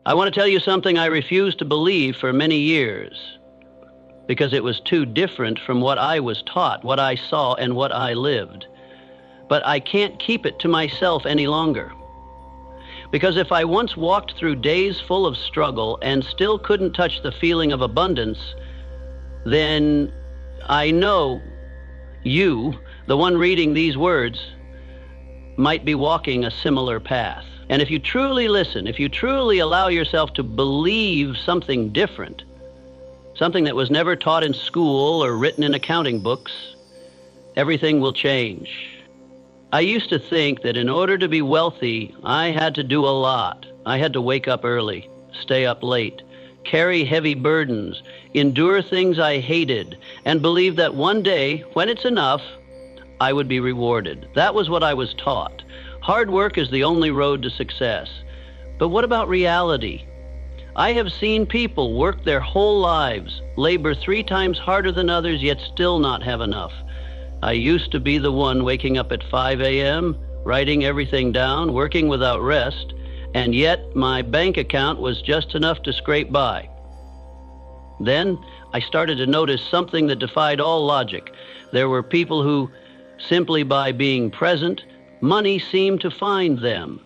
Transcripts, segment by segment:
I want to tell you something I refused to believe for many years because it was too different from what I was taught, what I saw, and what I lived. But I can't keep it to myself any longer. Because if I once walked through days full of struggle and still couldn't touch the feeling of abundance, then I know you, the one reading these words, might be walking a similar path. And if you truly listen, if you truly allow yourself to believe something different, something that was never taught in school or written in accounting books, everything will change. I used to think that in order to be wealthy, I had to do a lot. I had to wake up early, stay up late, carry heavy burdens, endure things I hated, and believe that one day, when it's enough, I would be rewarded. That was what I was taught. Hard work is the only road to success. But what about reality? I have seen people work their whole lives, labor 3 times harder than others, yet still not have enough. I used to be the one waking up at 5 a.m., writing everything down, working without rest, and yet my bank account was just enough to scrape by. Then I started to notice something that defied all logic. There were people who, simply by being present, money seemed to find them.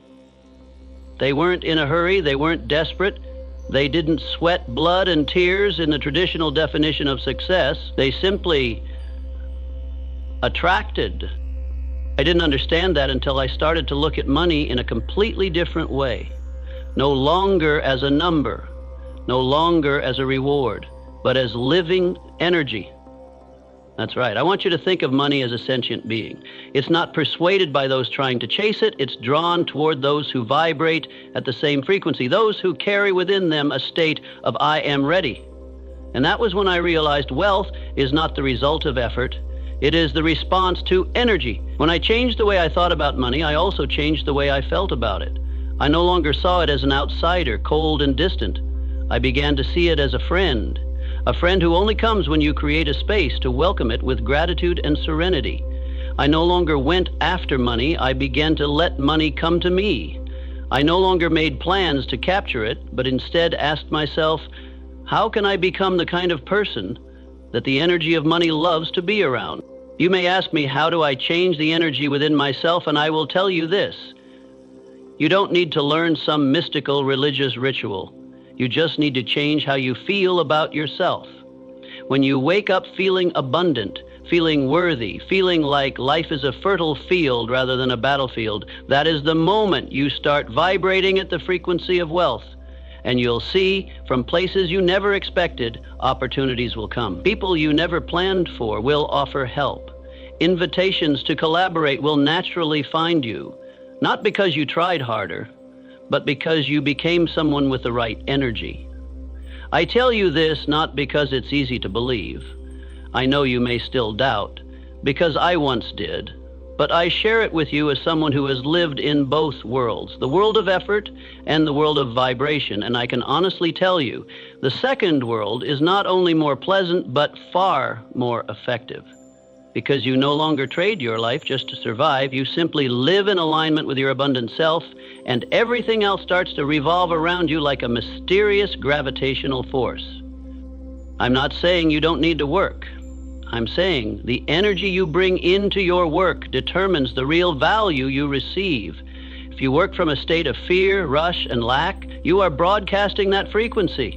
They weren't in a hurry, they weren't desperate, they didn't sweat blood and tears in the traditional definition of success. They simply attracted. I didn't understand that until I started to look at money in a completely different way. No longer as a number, no longer as a reward, but as living energy. That's right. I want you to think of money as a sentient being. It's not persuaded by those trying to chase it. It's drawn toward those who vibrate at the same frequency, those who carry within them a state of I am ready. And that was when I realized wealth is not the result of effort. It is the response to energy. When I changed the way I thought about money, I also changed the way I felt about it. I no longer saw it as an outsider, cold and distant. I began to see it as a friend who only comes when you create a space to welcome it with gratitude and serenity. I no longer went after money. I began to let money come to me. I no longer made plans to capture it, but instead asked myself, how can I become the kind of person that the energy of money loves to be around? You may ask me, how do I change the energy within myself? And I will tell you this. You don't need to learn some mystical religious ritual. You just need to change how you feel about yourself. When you wake up feeling abundant, feeling worthy, feeling like life is a fertile field rather than a battlefield, that is the moment you start vibrating at the frequency of wealth. And you'll see, from places you never expected, opportunities will come. People you never planned for will offer help. Invitations to collaborate will naturally find you, not because you tried harder, but because you became someone with the right energy. I tell you this not because it's easy to believe. I know you may still doubt, because I once did. But I share it with you as someone who has lived in both worlds, the world of effort and the world of vibration. And I can honestly tell you, the second world is not only more pleasant, but far more effective. Because you no longer trade your life just to survive. You simply live in alignment with your abundant self, and everything else starts to revolve around you like a mysterious gravitational force. I'm not saying you don't need to work. I'm saying the energy you bring into your work determines the real value you receive. If you work from a state of fear, rush, and lack, you are broadcasting that frequency,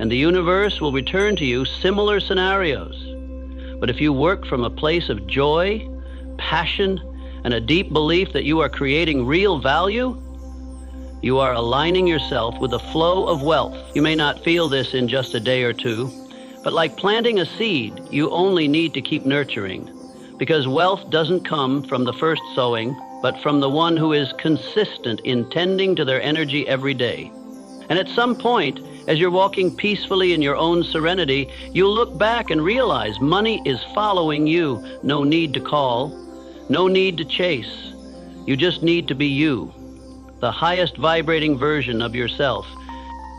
and the universe will return to you similar scenarios. But if you work from a place of joy, passion, and a deep belief that you are creating real value, you are aligning yourself with the flow of wealth. You may not feel this in just a day or two, but like planting a seed, you only need to keep nurturing, because wealth doesn't come from the first sowing, but from the one who is consistent in tending to their energy every day. And at some point, as you're walking peacefully in your own serenity, you'll look back and realize money is following you. No need to call, no need to chase. You just need to be you, the highest vibrating version of yourself.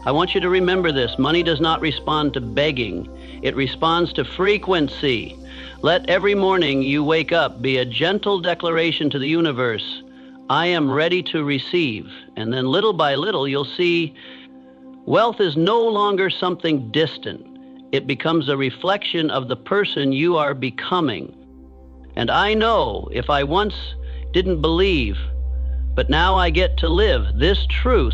I want you to remember this. Money does not respond to begging. It responds to frequency. Let every morning you wake up be a gentle declaration to the universe, I am ready to receive. And then little by little, you'll see Wealth is no longer something distant. It becomes a reflection of the person you are becoming. And I know if I once didn't believe, but now I get to live this truth,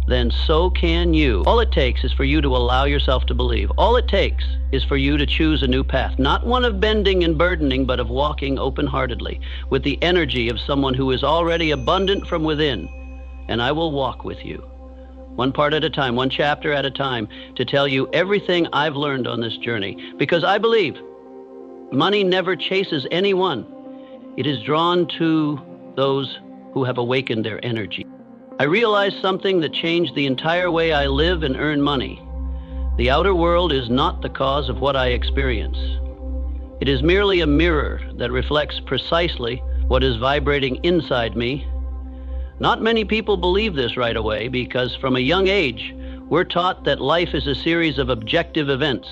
then so can you. All it takes is for you to allow yourself to believe. All it takes is for you to choose a new path, not one of bending and burdening, but of walking open-heartedly with the energy of someone who is already abundant from within. And I will walk with you, one part at a time, one chapter at a time, to tell you everything I've learned on this journey. Because I believe money never chases anyone. It is drawn to those who have awakened their energy. I realized something that changed the entire way I live and earn money. The outer world is not the cause of what I experience. It is merely a mirror that reflects precisely what is vibrating inside me. Not many people believe this right away because from a young age, we're taught that life is a series of objective events,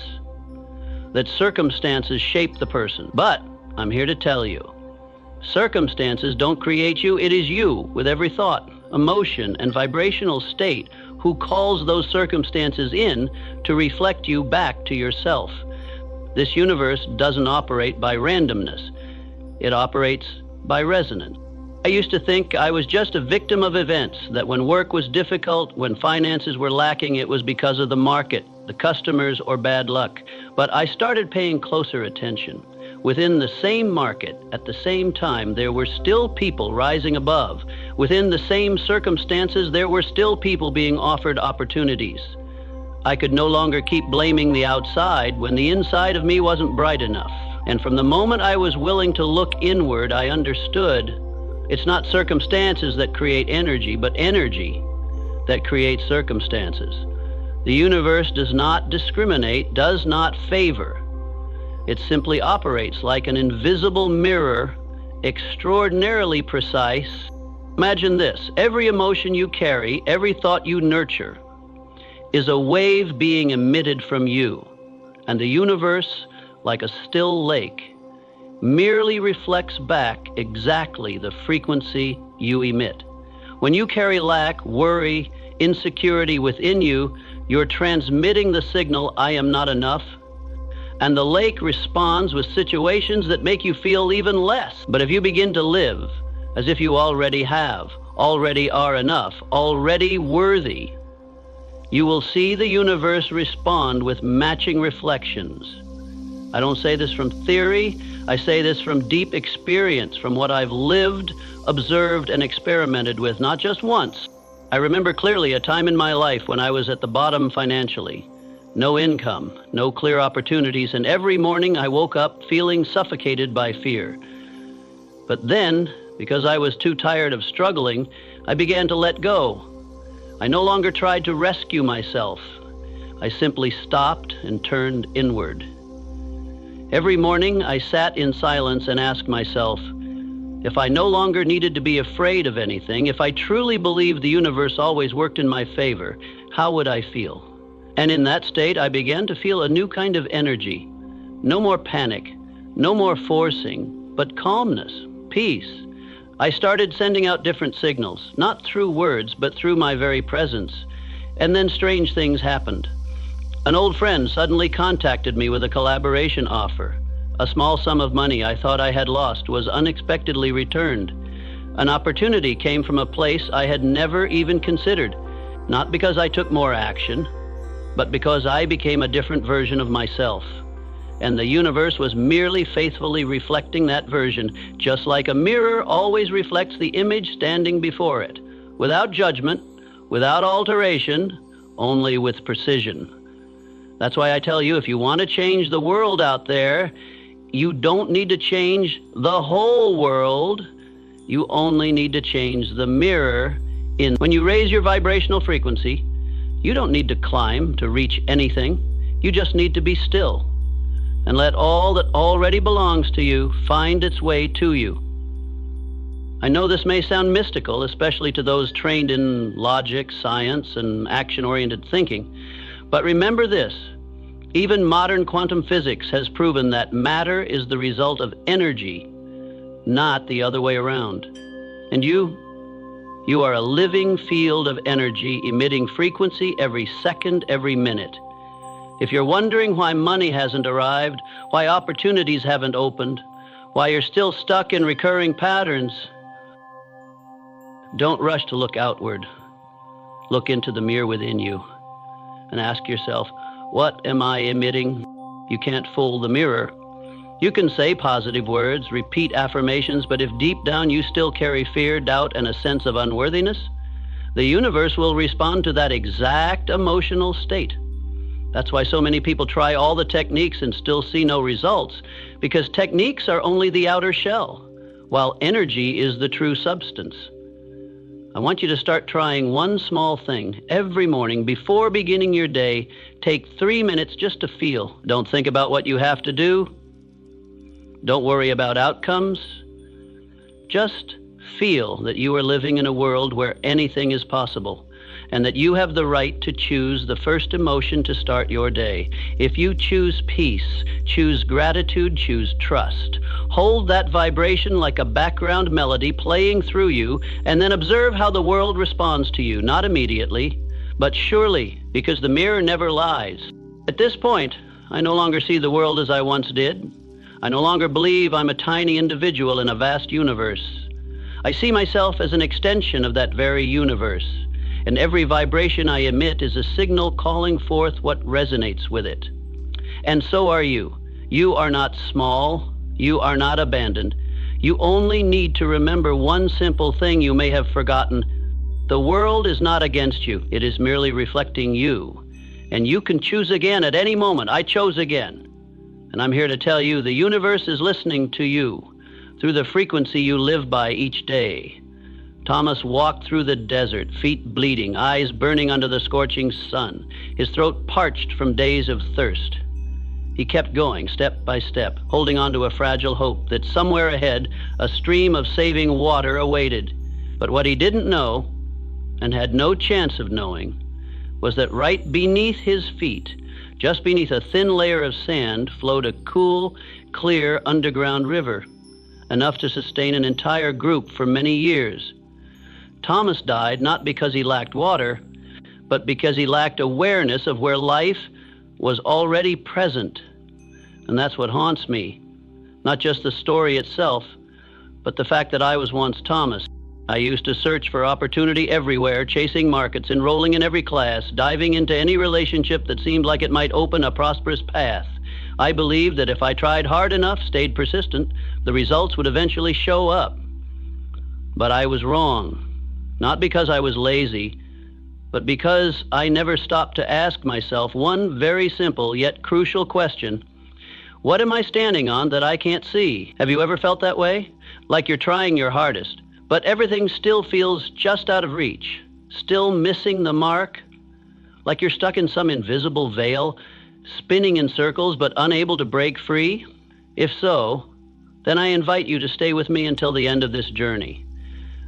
that circumstances shape the person. But I'm here to tell you, circumstances don't create you. It is you, with every thought, emotion, and vibrational state, who calls those circumstances in to reflect you back to yourself. This universe doesn't operate by randomness. It operates by resonance. I used to think I was just a victim of events, that when work was difficult, when finances were lacking, it was because of the market, the customers, or bad luck. But I started paying closer attention. Within the same market, at the same time, there were still people rising above. Within the same circumstances, there were still people being offered opportunities. I could no longer keep blaming the outside when the inside of me wasn't bright enough. And from the moment I was willing to look inward, I understood it's not circumstances that create energy, but energy that creates circumstances. The universe does not discriminate, does not favor. It simply operates like an invisible mirror, extraordinarily precise. Imagine this: every emotion you carry, every thought you nurture, is a wave being emitted from you. And the universe, like a still lake, merely reflects back exactly the frequency you emit. When you carry lack, worry, insecurity within you, you're transmitting the signal, I am not enough. And the lake responds with situations that make you feel even less. But if you begin to live as if you already have, already are enough, already worthy, you will see the universe respond with matching reflections. I don't say this from theory. I say this from deep experience, from what I've lived, observed, and experimented with, not just once. I remember clearly a time in my life when I was at the bottom financially. No income, no clear opportunities, and every morning I woke up feeling suffocated by fear. But then, because I was too tired of struggling, I began to let go. I no longer tried to rescue myself. I simply stopped and turned inward. Every morning I sat in silence and asked myself, if I no longer needed to be afraid of anything, if I truly believed the universe always worked in my favor, how would I feel? And in that state, I began to feel a new kind of energy. No more panic, no more forcing, but calmness, peace. I started sending out different signals, not through words, but through my very presence. And then strange things happened. An old friend suddenly contacted me with a collaboration offer. A small sum of money I thought I had lost was unexpectedly returned. An opportunity came from a place I had never even considered, not because I took more action, but because I became a different version of myself. And the universe was merely faithfully reflecting that version, just like a mirror always reflects the image standing before it, without judgment, without alteration, only with precision. That's why I tell you, if you want to change the world out there, you don't need to change the whole world. You only need to change the mirror in. When you raise your vibrational frequency, you don't need to climb to reach anything. You just need to be still and let all that already belongs to you find its way to you. I know this may sound mystical, especially to those trained in logic, science, and action-oriented thinking, but remember this: even modern quantum physics has proven that matter is the result of energy, not the other way around. And you You are a living field of energy emitting frequency every second, every minute. If you're wondering why money hasn't arrived, why opportunities haven't opened, why you're still stuck in recurring patterns, don't rush to look outward. Look into the mirror within you and ask yourself, what am I emitting? You can't fool the mirror. You can say positive words, repeat affirmations, but if deep down you still carry fear, doubt, and a sense of unworthiness, the universe will respond to that exact emotional state. That's why so many people try all the techniques and still see no results, because techniques are only the outer shell, while energy is the true substance. I want you to start trying one small thing. Every morning, before beginning your day, take 3 minutes just to feel. Don't think about what you have to do. Don't worry about outcomes. Just feel that you are living in a world where anything is possible, and that you have the right to choose the first emotion to start your day. If you choose peace, choose gratitude, choose trust. Hold that vibration like a background melody playing through you, and then observe how the world responds to you, not immediately, but surely, because the mirror never lies. At this point, I no longer see the world as I once did. I no longer believe I'm a tiny individual in a vast universe. I see myself as an extension of that very universe. And every vibration I emit is a signal calling forth what resonates with it. And so are you. You are not small. You are not abandoned. You only need to remember one simple thing you may have forgotten. The world is not against you. It is merely reflecting you. And you can choose again at any moment. I chose again. And I'm here to tell you the universe is listening to you through the frequency you live by each day. Thomas walked through the desert, feet bleeding, eyes burning under the scorching sun, his throat parched from days of thirst. He kept going, step by step, holding on to a fragile hope that somewhere ahead a stream of saving water awaited. But what he didn't know, and had no chance of knowing, was that right beneath his feet, just beneath a thin layer of sand, flowed a cool, clear underground river, enough to sustain an entire group for many years. Thomas died not because he lacked water, but because he lacked awareness of where life was already present. And that's what haunts me. Not just the story itself, but the fact that I was once Thomas. I used to search for opportunity everywhere, chasing markets, enrolling in every class, diving into any relationship that seemed like it might open a prosperous path. I believed that if I tried hard enough, stayed persistent, the results would eventually show up. But I was wrong. Not because I was lazy, but because I never stopped to ask myself one very simple yet crucial question. What am I standing on that I can't see? Have you ever felt that way? Like you're trying your hardest, but everything still feels just out of reach, still missing the mark? Like you're stuck in some invisible veil, spinning in circles but unable to break free? If so, then I invite you to stay with me until the end of this journey,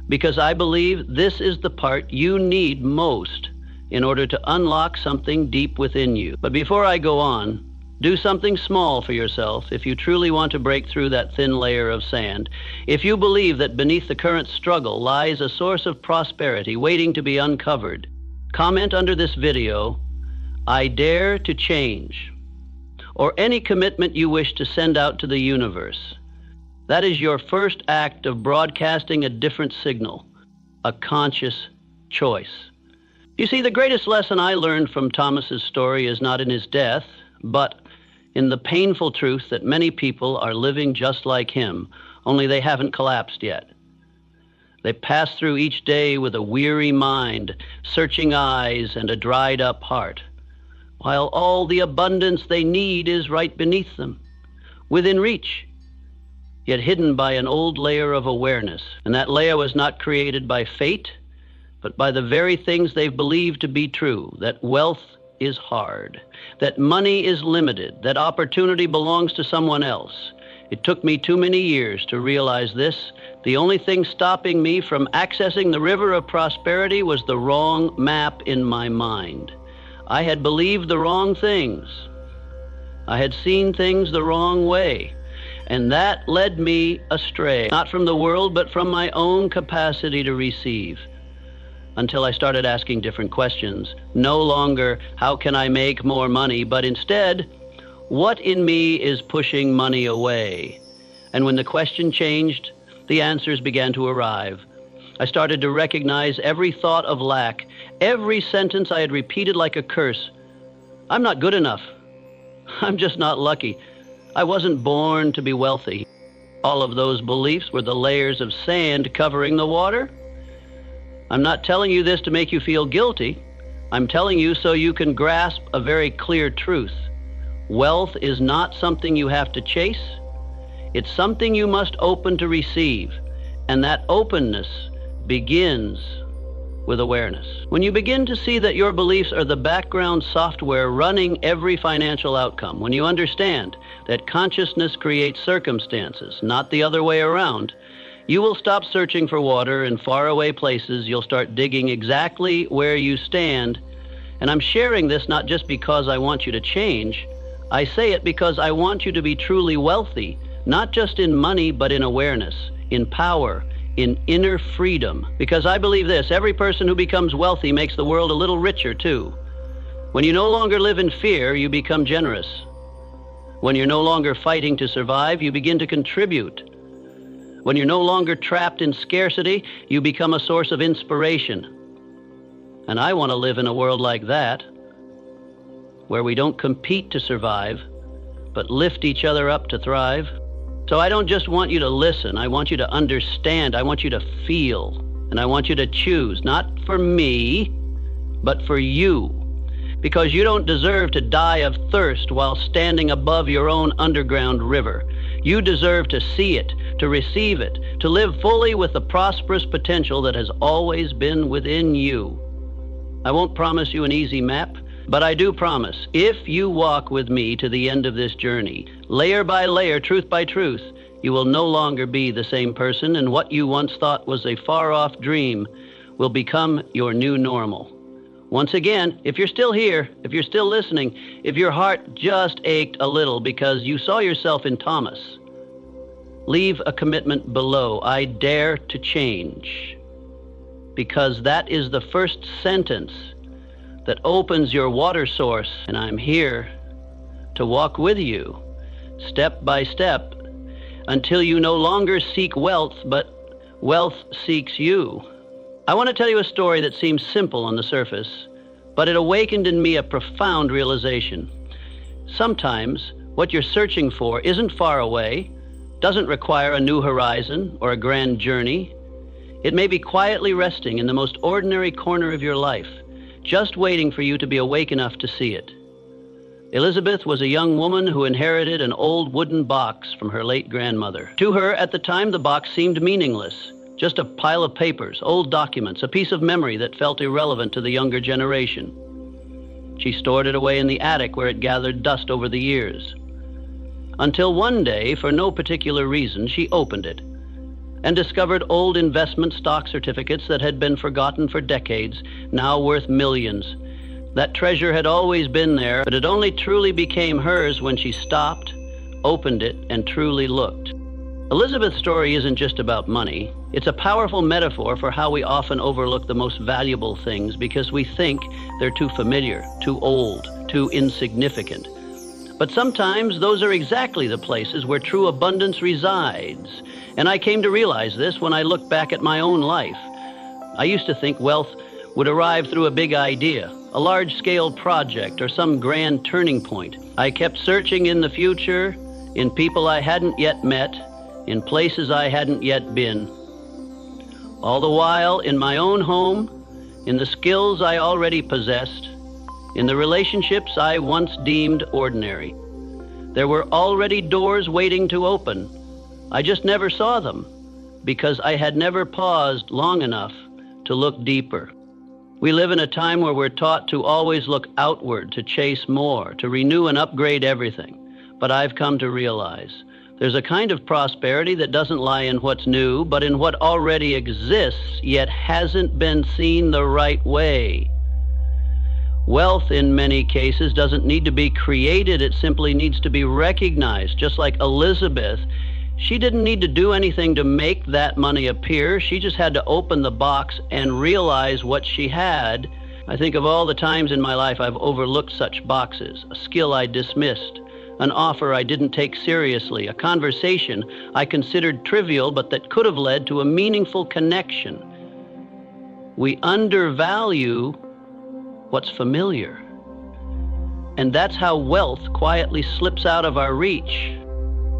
because I believe this is the part you need most in order to unlock something deep within you. But before I go on, do something small for yourself if you truly want to break through that thin layer of sand. If you believe that beneath the current struggle lies a source of prosperity waiting to be uncovered, comment under this video, "I dare to change," or any commitment you wish to send out to the universe. That is your first act of broadcasting a different signal, a conscious choice. You see, the greatest lesson I learned from Thomas's story is not in his death, but in the painful truth that many people are living just like him, only they haven't collapsed yet. They pass through each day with a weary mind, searching eyes, and a dried-up heart, while all the abundance they need is right beneath them, within reach, yet hidden by an old layer of awareness. And that layer was not created by fate, but by the very things they've believed to be true, that wealth is hard, that money is limited, that opportunity belongs to someone else. It took me too many years to realize this. The only thing stopping me from accessing the river of prosperity was the wrong map in my mind. I had believed the wrong things. I had seen things the wrong way. And that led me astray, not from the world, but from my own capacity to receive. until I started asking different questions. No longer, how can I make more money, but instead, what in me is pushing money away? And when the question changed, the answers began to arrive. I started to recognize every thought of lack, every sentence I had repeated like a curse. I'm not good enough. I'm just not lucky. I wasn't born to be wealthy. All of those beliefs were the layers of sand covering the water. I'm not telling you this to make you feel guilty. I'm telling you so you can grasp a very clear truth. Wealth is not something you have to chase. It's something you must open to receive. And that openness begins with awareness. When you begin to see that your beliefs are the background software running every financial outcome, when you understand that consciousness creates circumstances, not the other way around, you will stop searching for water in faraway places. You'll start digging exactly where you stand. And I'm sharing this not just because I want you to change. I say it because I want you to be truly wealthy, not just in money, but in awareness, in power, in inner freedom. Because I believe this, every person who becomes wealthy makes the world a little richer too. When you no longer live in fear, you become generous. When you're no longer fighting to survive, you begin to contribute. When you're no longer trapped in scarcity, you become a source of inspiration. And I want to live in a world like that, where we don't compete to survive, but lift each other up to thrive. So I don't just want you to listen, I want you to understand, I want you to feel, and I want you to choose, not for me, but for you. Because you don't deserve to die of thirst while standing above your own underground river. You deserve to see it, to receive it, to live fully with the prosperous potential that has always been within you. I won't promise you an easy map, but I do promise, if you walk with me to the end of this journey, layer by layer, truth by truth, you will no longer be the same person, and what you once thought was a far-off dream will become your new normal. Once again, if you're still here, if you're still listening, if your heart just ached a little because you saw yourself in Thomas, leave a commitment below. I dare to change. Because that is the first sentence that opens your water source, and I'm here to walk with you, step by step, until you no longer seek wealth, but wealth seeks you. I want to tell you a story that seems simple on the surface, but it awakened in me a profound realization. Sometimes what you're searching for isn't far away, doesn't require a new horizon or a grand journey. It may be quietly resting in the most ordinary corner of your life, just waiting for you to be awake enough to see it. Elizabeth was a young woman who inherited an old wooden box from her late grandmother. To her, at the time, the box seemed meaningless, just a pile of papers, old documents, a piece of memory that felt irrelevant to the younger generation. She stored it away in the attic where it gathered dust over the years. Until one day, for no particular reason, she opened it and discovered old investment stock certificates that had been forgotten for decades, now worth millions. That treasure had always been there, but it only truly became hers when she stopped, opened it, and truly looked. Elizabeth's story isn't just about money. It's a powerful metaphor for how we often overlook the most valuable things because we think they're too familiar, too old, too insignificant. But sometimes those are exactly the places where true abundance resides. And I came to realize this when I looked back at my own life. I used to think wealth would arrive through a big idea, a large-scale project, or some grand turning point. I kept searching in the future, in people I hadn't yet met, in places I hadn't yet been. All the while, in my own home, in the skills I already possessed, in the relationships I once deemed ordinary, there were already doors waiting to open. I just never saw them because I had never paused long enough to look deeper. We live in a time where we're taught to always look outward, to chase more, to renew and upgrade everything. But I've come to realize there's a kind of prosperity that doesn't lie in what's new, but in what already exists, yet hasn't been seen the right way. Wealth, in many cases, doesn't need to be created. It simply needs to be recognized. Just like Elizabeth, She didn't need to do anything to make that money appear. She just had to open the box and realize what she had. I think of all the times in my life I've overlooked such boxes, a skill I dismissed, an offer I didn't take seriously, a conversation I considered trivial but that could have led to a meaningful connection. We undervalue what's familiar. And that's how wealth quietly slips out of our reach.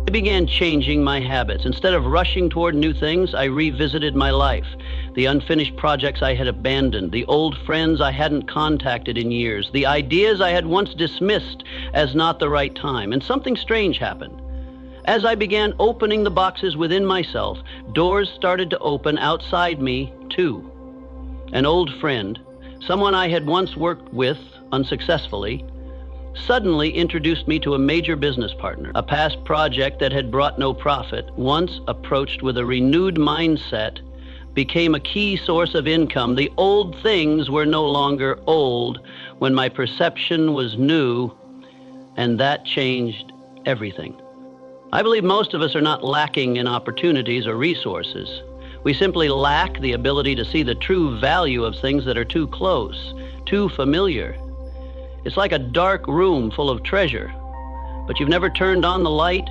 I began changing my habits. Instead of rushing toward new things, I revisited my life, the unfinished projects I had abandoned, the old friends I hadn't contacted in years, the ideas I had once dismissed as not the right time. And something strange happened. As I began opening the boxes within myself, doors started to open outside me, too. An old friend, someone I had once worked with unsuccessfully, suddenly introduced me to a major business partner. A past project that had brought no profit, once approached with a renewed mindset, became a key source of income. The old things were no longer old when my perception was new, and that changed everything. I believe most of us are not lacking in opportunities or resources. We simply lack the ability to see the true value of things that are too close, too familiar. It's like a dark room full of treasure, but you've never turned on the light,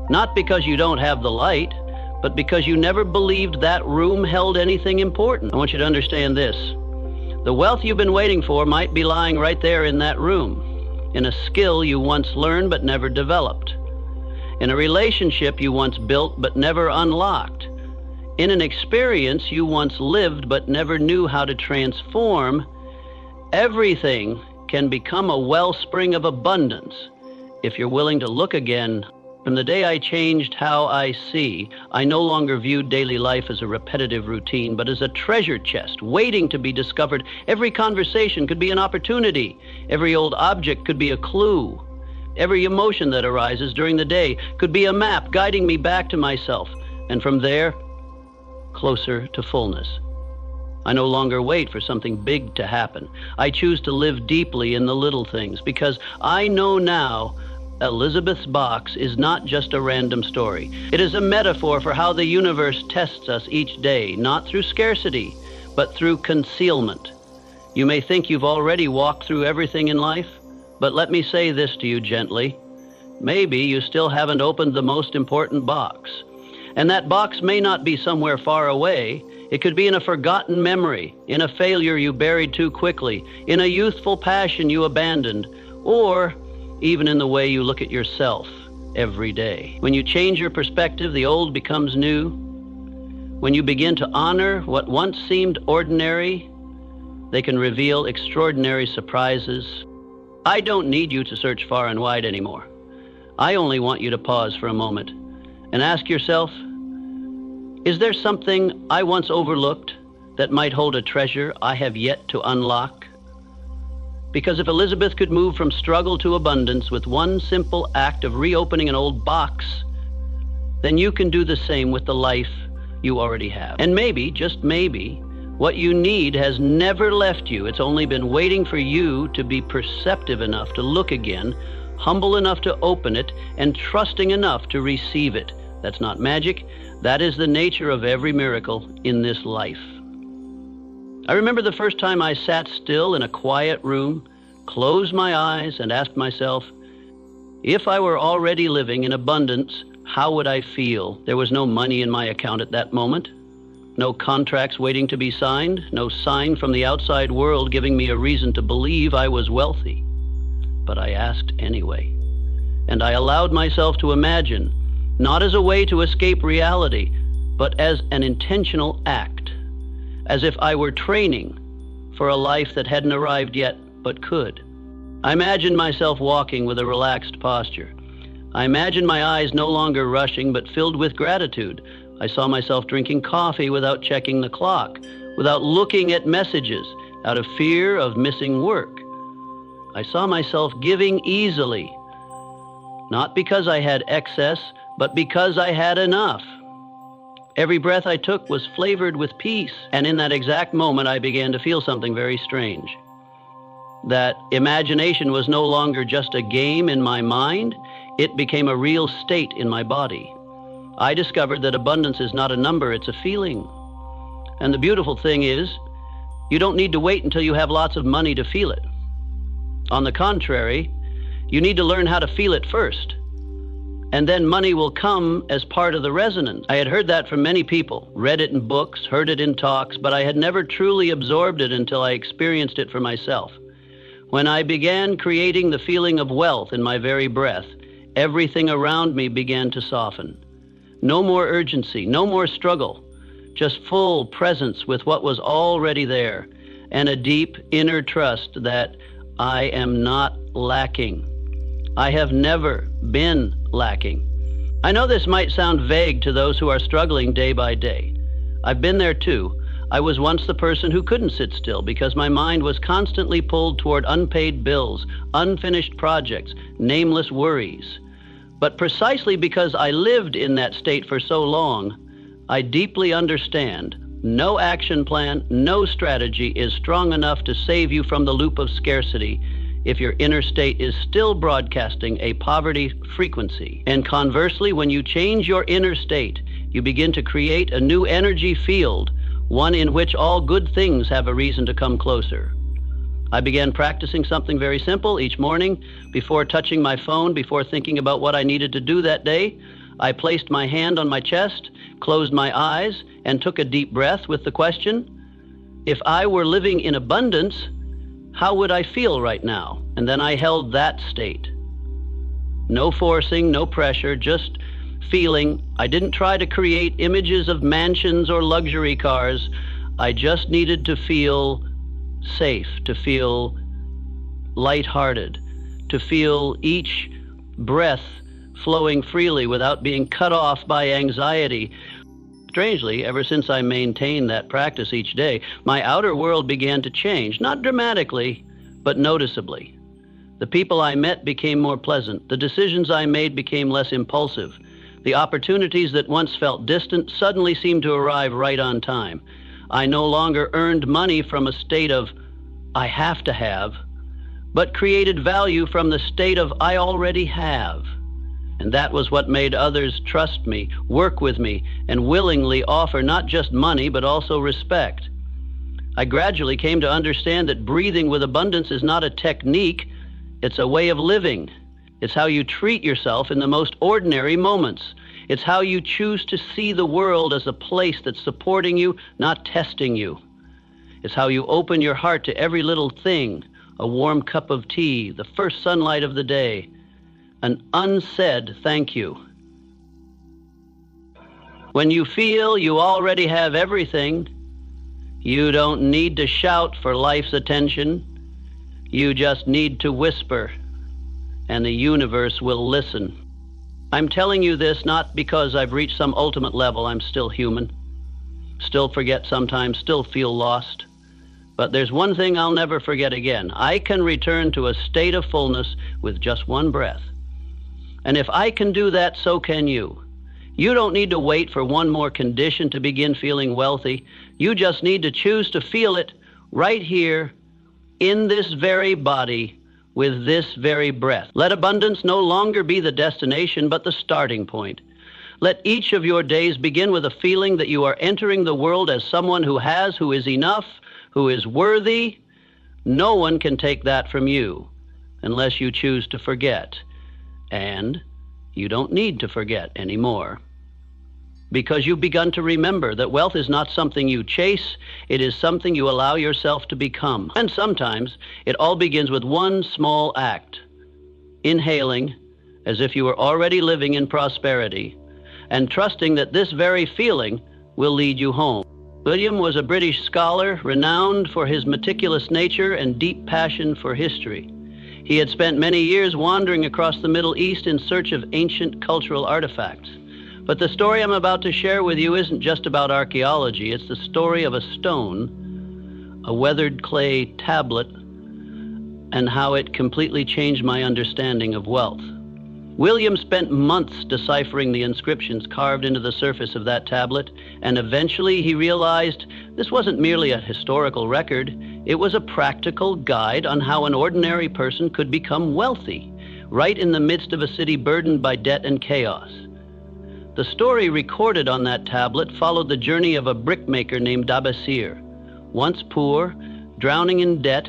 not because you don't have the light, but because you never believed that room held anything important. I want you to understand this. The wealth you've been waiting for might be lying right there in that room, in a skill you once learned but never developed, in a relationship you once built but never unlocked, in an experience you once lived but never knew how to transform. Everything can become a wellspring of abundance if you're willing to look again. From the day I changed how I see, I no longer viewed daily life as a repetitive routine, but as a treasure chest waiting to be discovered. Every conversation could be an opportunity. Every old object could be a clue. Every emotion that arises during the day could be a map guiding me back to myself, and from there, closer to fullness. I no longer wait for something big to happen. I choose to live deeply in the little things, because I know now Elizabeth's box is not just a random story. It is a metaphor for how the universe tests us each day, not through scarcity, but through concealment. You may think you've already walked through everything in life, but let me say this to you gently. Maybe you still haven't opened the most important box. And that box may not be somewhere far away. It could be in a forgotten memory, in a failure you buried too quickly, in a youthful passion you abandoned, or even in the way you look at yourself every day. When you change your perspective, the old becomes new. When you begin to honor what once seemed ordinary, they can reveal extraordinary surprises. I don't need you to search far and wide anymore. I only want you to pause for a moment and ask yourself, is there something I once overlooked that might hold a treasure I have yet to unlock? Because if Elizabeth could move from struggle to abundance with one simple act of reopening an old box, then you can do the same with the life you already have. And maybe, just maybe, what you need has never left you. It's only been waiting for you to be perceptive enough to look again, humble enough to open it, and trusting enough to receive it. That's not magic. That is the nature of every miracle in this life. I remember the first time I sat still in a quiet room, closed my eyes, and asked myself, if I were already living in abundance, how would I feel? There was no money in my account at that moment, no contracts waiting to be signed, no sign from the outside world giving me a reason to believe I was wealthy. But I asked anyway, and I allowed myself to imagine, not as a way to escape reality, but as an intentional act, as if I were training for a life that hadn't arrived yet, but could. I imagined myself walking with a relaxed posture. I imagined my eyes no longer rushing, but filled with gratitude. I saw myself drinking coffee without checking the clock, without looking at messages, out of fear of missing work. I saw myself giving easily, not because I had excess, but because I had enough. Every breath I took was flavored with peace, and in that exact moment I began to feel something very strange. That imagination was no longer just a game in my mind, it became a real state in my body. I discovered that abundance is not a number, it's a feeling. And the beautiful thing is, you don't need to wait until you have lots of money to feel it. On the contrary, you need to learn how to feel it first. And then money will come as part of the resonance. I had heard that from many people, read it in books, heard it in talks, but I had never truly absorbed it until I experienced it for myself. When I began creating the feeling of wealth in my very breath, everything around me began to soften. No more urgency, no more struggle, just full presence with what was already there, and a deep inner trust that I am not lacking. I have never been lacking. I know this might sound vague to those who are struggling day by day. I've been there too. I was once the person who couldn't sit still because my mind was constantly pulled toward unpaid bills, unfinished projects, nameless worries. But precisely because I lived in that state for so long, I deeply understand no action plan, no strategy is strong enough to save you from the loop of scarcity if your inner state is still broadcasting a poverty frequency. And conversely, when you change your inner state, you begin to create a new energy field, one in which all good things have a reason to come closer. I began practicing something very simple each morning. Before touching my phone, before thinking about what I needed to do that day, I placed my hand on my chest, closed my eyes, and took a deep breath with the question, if I were living in abundance, how would I feel right now? And then I held that state. No forcing, no pressure, just feeling. I didn't try to create images of mansions or luxury cars. I just needed to feel safe, to feel lighthearted, to feel each breath flowing freely without being cut off by anxiety. Strangely, ever since I maintained that practice each day, my outer world began to change, not dramatically, but noticeably. The people I met became more pleasant. The decisions I made became less impulsive. The opportunities that once felt distant suddenly seemed to arrive right on time. I no longer earned money from a state of, I have to have, but created value from the state of, I already have. And that was what made others trust me, work with me, and willingly offer not just money, but also respect. I gradually came to understand that breathing with abundance is not a technique, it's a way of living. It's how you treat yourself in the most ordinary moments. It's how you choose to see the world as a place that's supporting you, not testing you. It's how you open your heart to every little thing, a warm cup of tea, the first sunlight of the day, an unsaid thank you. When you feel you already have everything, you don't need to shout for life's attention. You just need to whisper, and the universe will listen. I'm telling you this not because I've reached some ultimate level. I'm still human, still forget sometimes, still feel lost. But there's one thing I'll never forget again. I can return to a state of fullness with just one breath. And if I can do that, so can you. You don't need to wait for one more condition to begin feeling wealthy. You just need to choose to feel it right here, in this very body, with this very breath. Let abundance no longer be the destination, but the starting point. Let each of your days begin with a feeling that you are entering the world as someone who is enough, who is worthy. No one can take that from you unless you choose to forget. And you don't need to forget anymore, because you've begun to remember that wealth is not something you chase, it is something you allow yourself to become. And sometimes it all begins with one small act, inhaling as if you were already living in prosperity, and trusting that this very feeling will lead you home. William was a British scholar renowned for his meticulous nature and deep passion for history. He had spent many years wandering across the Middle East in search of ancient cultural artifacts. But the story I'm about to share with you isn't just about archaeology. It's the story of a stone, a weathered clay tablet, and how it completely changed my understanding of wealth. William spent months deciphering the inscriptions carved into the surface of that tablet, and eventually he realized this wasn't merely a historical record. It was a practical guide on how an ordinary person could become wealthy, right in the midst of a city burdened by debt and chaos. The story recorded on that tablet followed the journey of a brickmaker named Dabasir, once poor, drowning in debt,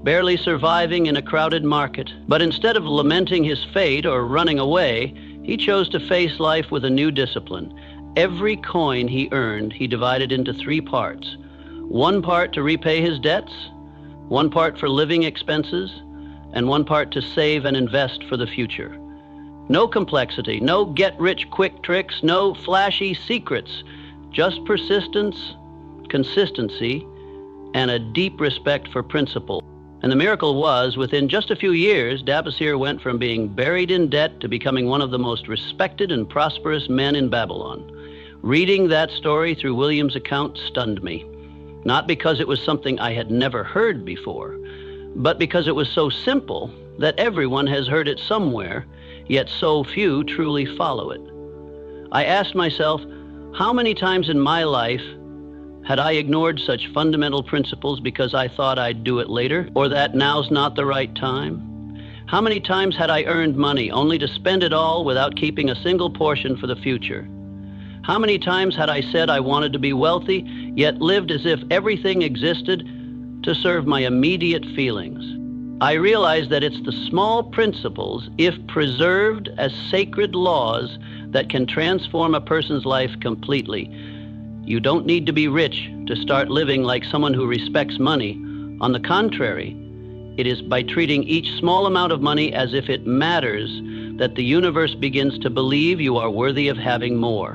barely surviving in a crowded market. But instead of lamenting his fate or running away, he chose to face life with a new discipline. Every coin he earned, he divided into 3 parts. 1 part to repay his debts, 1 part for living expenses, and 1 part to save and invest for the future. No complexity, no get-rich-quick tricks, no flashy secrets, just persistence, consistency, and a deep respect for principle. And the miracle was, within just a few years, Dabasir went from being buried in debt to becoming one of the most respected and prosperous men in Babylon. Reading that story through William's account stunned me, not because it was something I had never heard before, but because it was so simple that everyone has heard it somewhere, yet so few truly follow it. I asked myself, how many times in my life had I ignored such fundamental principles because I thought I'd do it later, or that now's not the right time? How many times had I earned money only to spend it all without keeping a single portion for the future? How many times had I said I wanted to be wealthy, yet lived as if everything existed to serve my immediate feelings? I realize that it's the small principles, if preserved as sacred laws, that can transform a person's life completely. You don't need to be rich to start living like someone who respects money. On the contrary, it is by treating each small amount of money as if it matters that the universe begins to believe you are worthy of having more.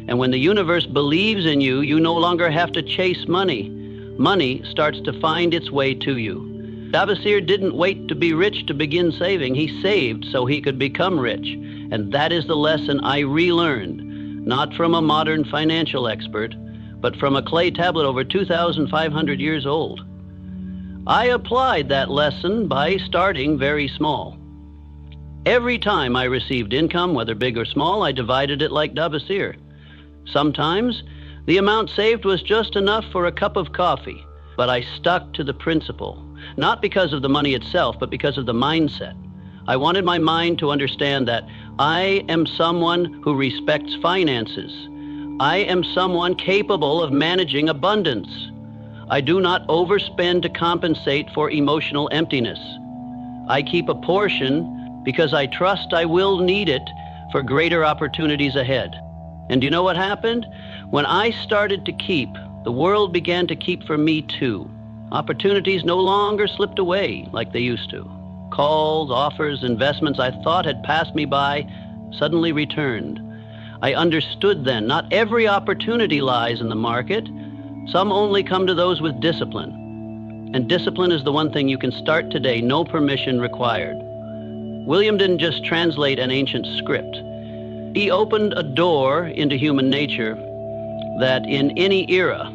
And when the universe believes in you, you no longer have to chase money. Money starts to find its way to you. Dabasir didn't wait to be rich to begin saving. He saved so he could become rich. And that is the lesson I relearned, not from a modern financial expert, but from a clay tablet over 2,500 years old. I applied that lesson by starting very small. Every time I received income, whether big or small, I divided it like Dabasir. Sometimes the amount saved was just enough for a cup of coffee, but I stuck to the principle. Not because of the money itself, but because of the mindset. I wanted my mind to understand that I am someone who respects finances. I am someone capable of managing abundance. I do not overspend to compensate for emotional emptiness. I keep a portion because I trust I will need it for greater opportunities ahead. And do you know what happened? When I started to keep, the world began to keep for me too. Opportunities no longer slipped away like they used to. Calls, offers, investments I thought had passed me by suddenly returned. I understood then not every opportunity lies in the market. Some only come to those with discipline. And discipline is the one thing you can start today, no permission required. William didn't just translate an ancient script. He opened a door into human nature that in any era,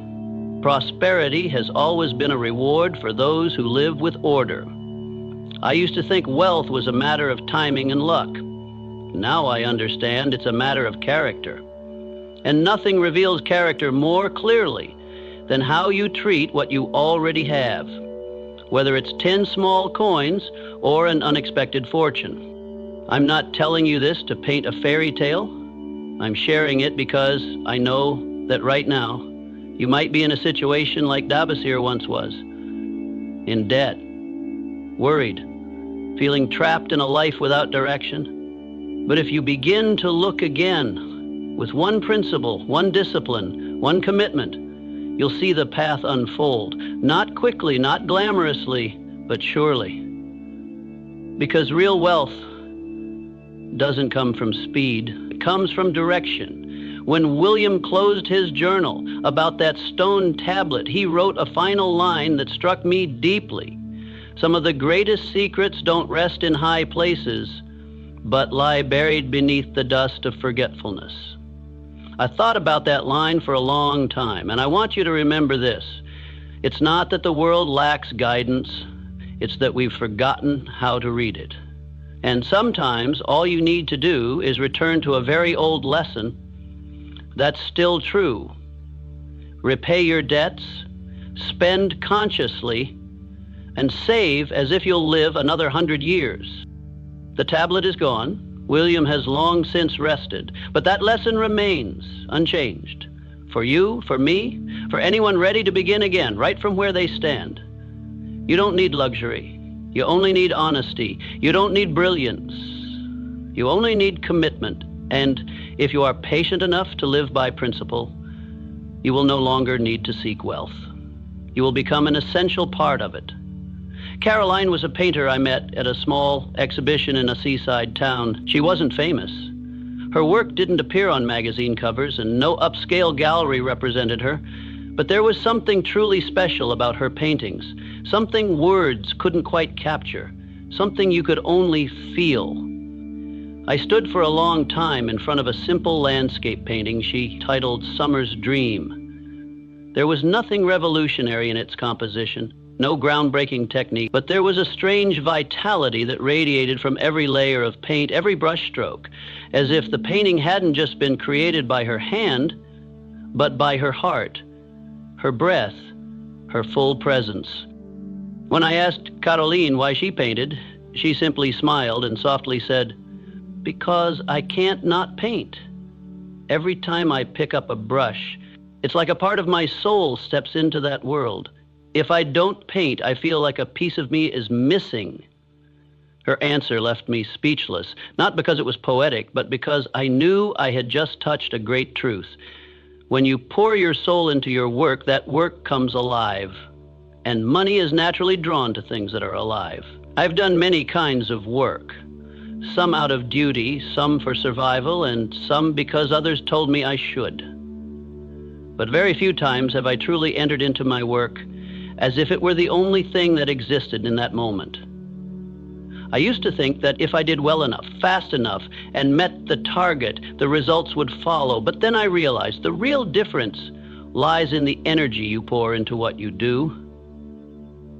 prosperity has always been a reward for those who live with order. I used to think wealth was a matter of timing and luck. Now I understand it's a matter of character. And nothing reveals character more clearly than how you treat what you already have, whether it's 10 small coins or an unexpected fortune. I'm not telling you this to paint a fairy tale. I'm sharing it because I know that right now, you might be in a situation like Dabasir once was, in debt, worried, feeling trapped in a life without direction. But if you begin to look again with one principle, one discipline, one commitment, you'll see the path unfold, not quickly, not glamorously, but surely. Because real wealth doesn't come from speed, it comes from direction. When William closed his journal about that stone tablet, he wrote a final line that struck me deeply. Some of the greatest secrets don't rest in high places, but lie buried beneath the dust of forgetfulness. I thought about that line for a long time, and I want you to remember this. It's not that the world lacks guidance, it's that we've forgotten how to read it. And sometimes all you need to do is return to a very old lesson that's still true. Repay your debts, spend consciously, and save as if you'll live another 100 years. The tablet is gone. William has long since rested, but that lesson remains unchanged. For you, for me, for anyone ready to begin again, right from where they stand. You don't need luxury. You only need honesty. You don't need brilliance. You only need commitment. And if you are patient enough to live by principle, you will no longer need to seek wealth. You will become an essential part of it. Caroline was a painter I met at a small exhibition in a seaside town. She wasn't famous. Her work didn't appear on magazine covers, and no upscale gallery represented her. But there was something truly special about her paintings, something words couldn't quite capture, something you could only feel. I stood for a long time in front of a simple landscape painting she titled Summer's Dream. There was nothing revolutionary in its composition, no groundbreaking technique, but there was a strange vitality that radiated from every layer of paint, every brushstroke, as if the painting hadn't just been created by her hand, but by her heart, her breath, her full presence. When I asked Caroline why she painted, she simply smiled and softly said, "Because I can't not paint. Every time I pick up a brush, it's like a part of my soul steps into that world. If I don't paint, I feel like a piece of me is missing." Her answer left me speechless, not because it was poetic, but because I knew I had just touched a great truth. When you pour your soul into your work, that work comes alive, and money is naturally drawn to things that are alive. I've done many kinds of work, some out of duty, some for survival, and some because others told me I should. But very few times have I truly entered into my work as if it were the only thing that existed in that moment. I used to think that if I did well enough, fast enough, and met the target, the results would follow. But then I realized the real difference lies in the energy you pour into what you do,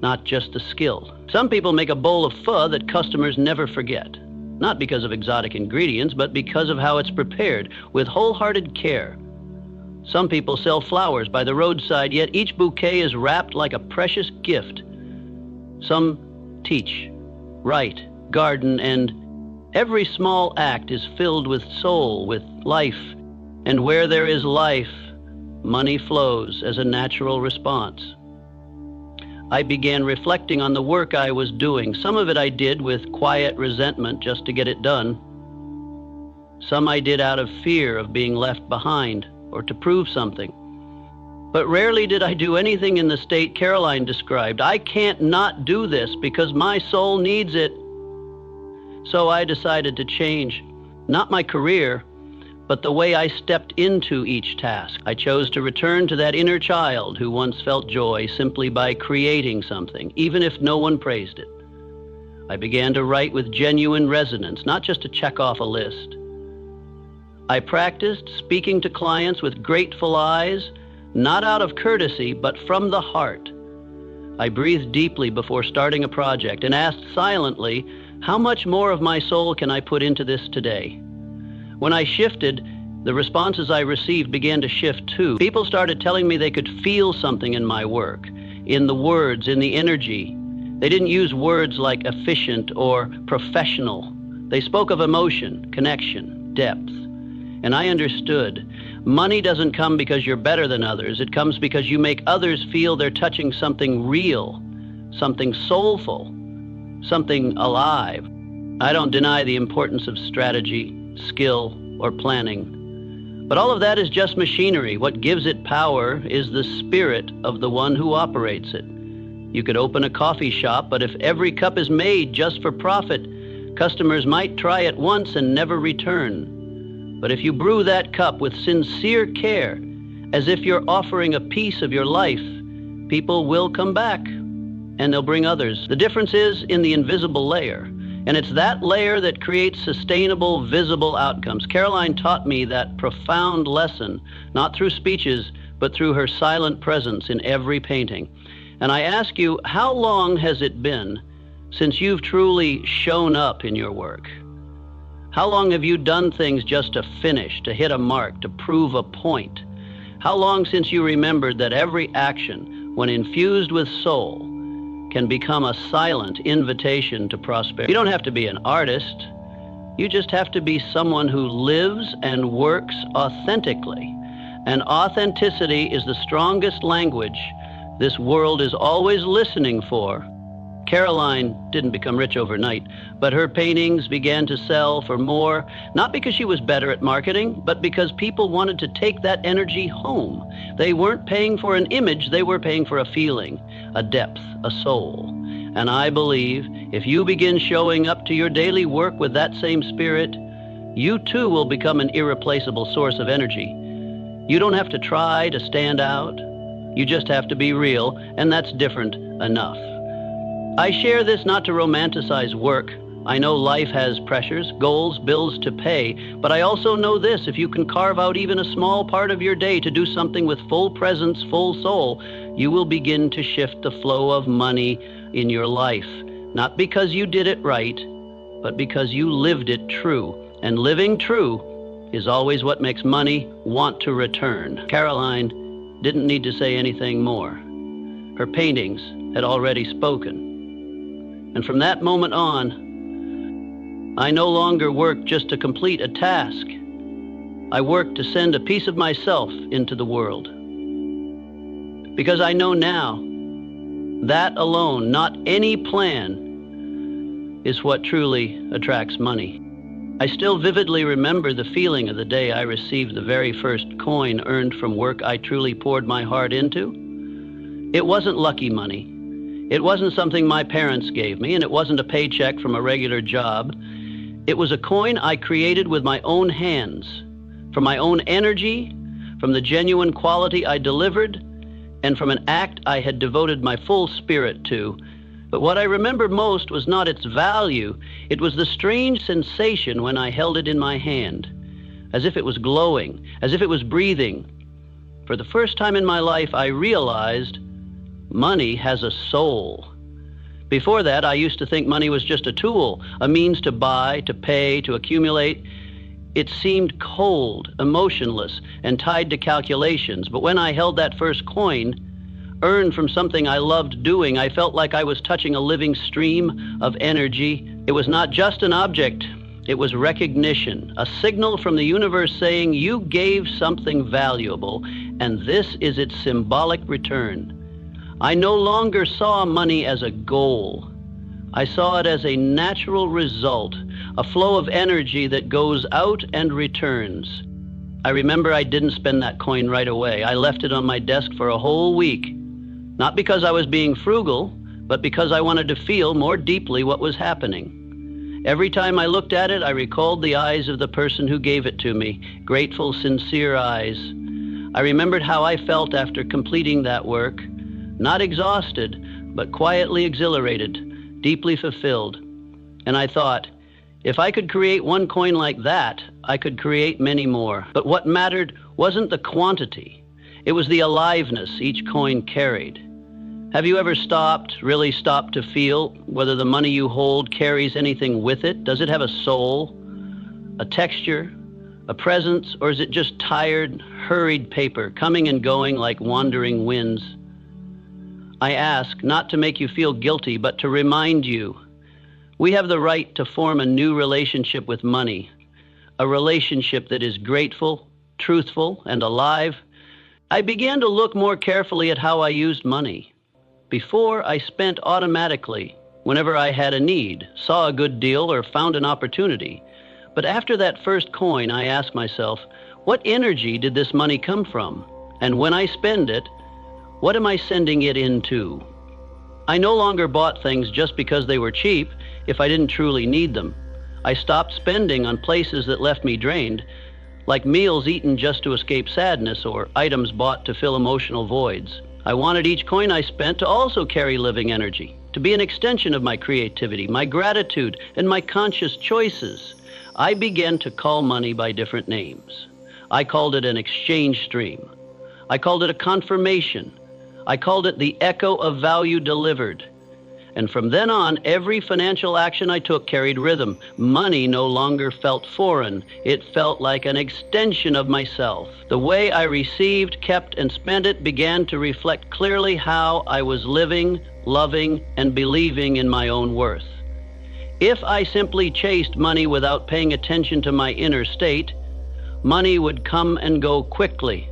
not just the skill. Some people make a bowl of pho that customers never forget, not because of exotic ingredients, but because of how it's prepared with wholehearted care. Some people sell flowers by the roadside, yet each bouquet is wrapped like a precious gift. Some teach, write, garden, and every small act is filled with soul, with life. And where there is life, money flows as a natural response. I began reflecting on the work I was doing. Some of it I did with quiet resentment just to get it done. Some I did out of fear of being left behind or to prove something. But rarely did I do anything in the state Caroline described. I can't not do this because my soul needs it. So I decided to change, not my career, but the way I stepped into each task. I chose to return to that inner child who once felt joy simply by creating something, even if no one praised it. I began to write with genuine resonance, not just to check off a list. I practiced speaking to clients with grateful eyes, not out of courtesy, but from the heart. I breathed deeply before starting a project and asked silently, how much more of my soul can I put into this today? When I shifted, the responses I received began to shift too. People started telling me they could feel something in my work, in the words, in the energy. They didn't use words like efficient or professional. They spoke of emotion, connection, depth. And I understood. Money doesn't come because you're better than others. It comes because you make others feel they're touching something real, something soulful, something alive. I don't deny the importance of strategy, skill, or planning. But all of that is just machinery. What gives it power is the spirit of the one who operates it. You could open a coffee shop, but if every cup is made just for profit, customers might try it once and never return. But if you brew that cup with sincere care, as if you're offering a piece of your life, people will come back, and they'll bring others. The difference is in the invisible layer, and it's that layer that creates sustainable, visible outcomes. Caroline taught me that profound lesson, not through speeches, but through her silent presence in every painting. And I ask you, how long has it been since you've truly shown up in your work? How long have you done things just to finish, to hit a mark, to prove a point? How long since you remembered that every action, when infused with soul, can become a silent invitation to prosperity? You don't have to be an artist. You just have to be someone who lives and works authentically. And authenticity is the strongest language this world is always listening for. Caroline didn't become rich overnight, but her paintings began to sell for more, not because she was better at marketing, but because people wanted to take that energy home. They weren't paying for an image, they were paying for a feeling, a depth, a soul. And I believe if you begin showing up to your daily work with that same spirit, you too will become an irreplaceable source of energy. You don't have to try to stand out. You just have to be real, and that's different enough. I share this not to romanticize work. I know life has pressures, goals, bills to pay, but I also know this: if you can carve out even a small part of your day to do something with full presence, full soul, you will begin to shift the flow of money in your life. Not because you did it right, but because you lived it true. And living true is always what makes money want to return. Caroline didn't need to say anything more. Her paintings had already spoken. And from that moment on, I no longer worked just to complete a task. I worked to send a piece of myself into the world. Because I know now, that alone, not any plan, is what truly attracts money. I still vividly remember the feeling of the day I received the very first coin earned from work I truly poured my heart into. It wasn't lucky money. It wasn't something my parents gave me, and it wasn't a paycheck from a regular job. It was a coin I created with my own hands, from my own energy, from the genuine quality I delivered, and from an act I had devoted my full spirit to. But what I remember most was not its value. It was the strange sensation when I held it in my hand, as if it was glowing, as if it was breathing. For the first time in my life, I realized money has a soul. Before that, I used to think money was just a tool, a means to buy, to pay, to accumulate. It seemed cold, emotionless, and tied to calculations. But when I held that first coin, earned from something I loved doing, I felt like I was touching a living stream of energy. It was not just an object. It was recognition, a signal from the universe saying, you gave something valuable, and this is its symbolic return. I no longer saw money as a goal. I saw it as a natural result, a flow of energy that goes out and returns. I remember I didn't spend that coin right away. I left it on my desk for a whole week, not because I was being frugal, but because I wanted to feel more deeply what was happening. Every time I looked at it, I recalled the eyes of the person who gave it to me, grateful, sincere eyes. I remembered how I felt after completing that work, not exhausted, but quietly exhilarated, deeply fulfilled. And I thought, if I could create one coin like that, I could create many more. But what mattered wasn't the quantity. It was the aliveness each coin carried. Have you ever really stopped to feel whether the money you hold carries anything with it? Does it have a soul, a texture, a presence, or is it just tired, hurried paper coming and going like wandering winds? I ask not to make you feel guilty, but to remind you, we have the right to form a new relationship with money, a relationship that is grateful, truthful, and alive. I began to look more carefully at how I used money. Before, I spent automatically whenever I had a need, saw a good deal, or found an opportunity. But after that first coin, I asked myself, what energy did this money come from? And when I spend it, what am I sending it into? I no longer bought things just because they were cheap if I didn't truly need them. I stopped spending on places that left me drained, like meals eaten just to escape sadness or items bought to fill emotional voids. I wanted each coin I spent to also carry living energy, to be an extension of my creativity, my gratitude, and my conscious choices. I began to call money by different names. I called it an exchange stream. I called it a confirmation. I called it the echo of value delivered. And from then on, every financial action I took carried rhythm. Money no longer felt foreign. It felt like an extension of myself. The way I received, kept, and spent it began to reflect clearly how I was living, loving, and believing in my own worth. If I simply chased money without paying attention to my inner state, money would come and go quickly,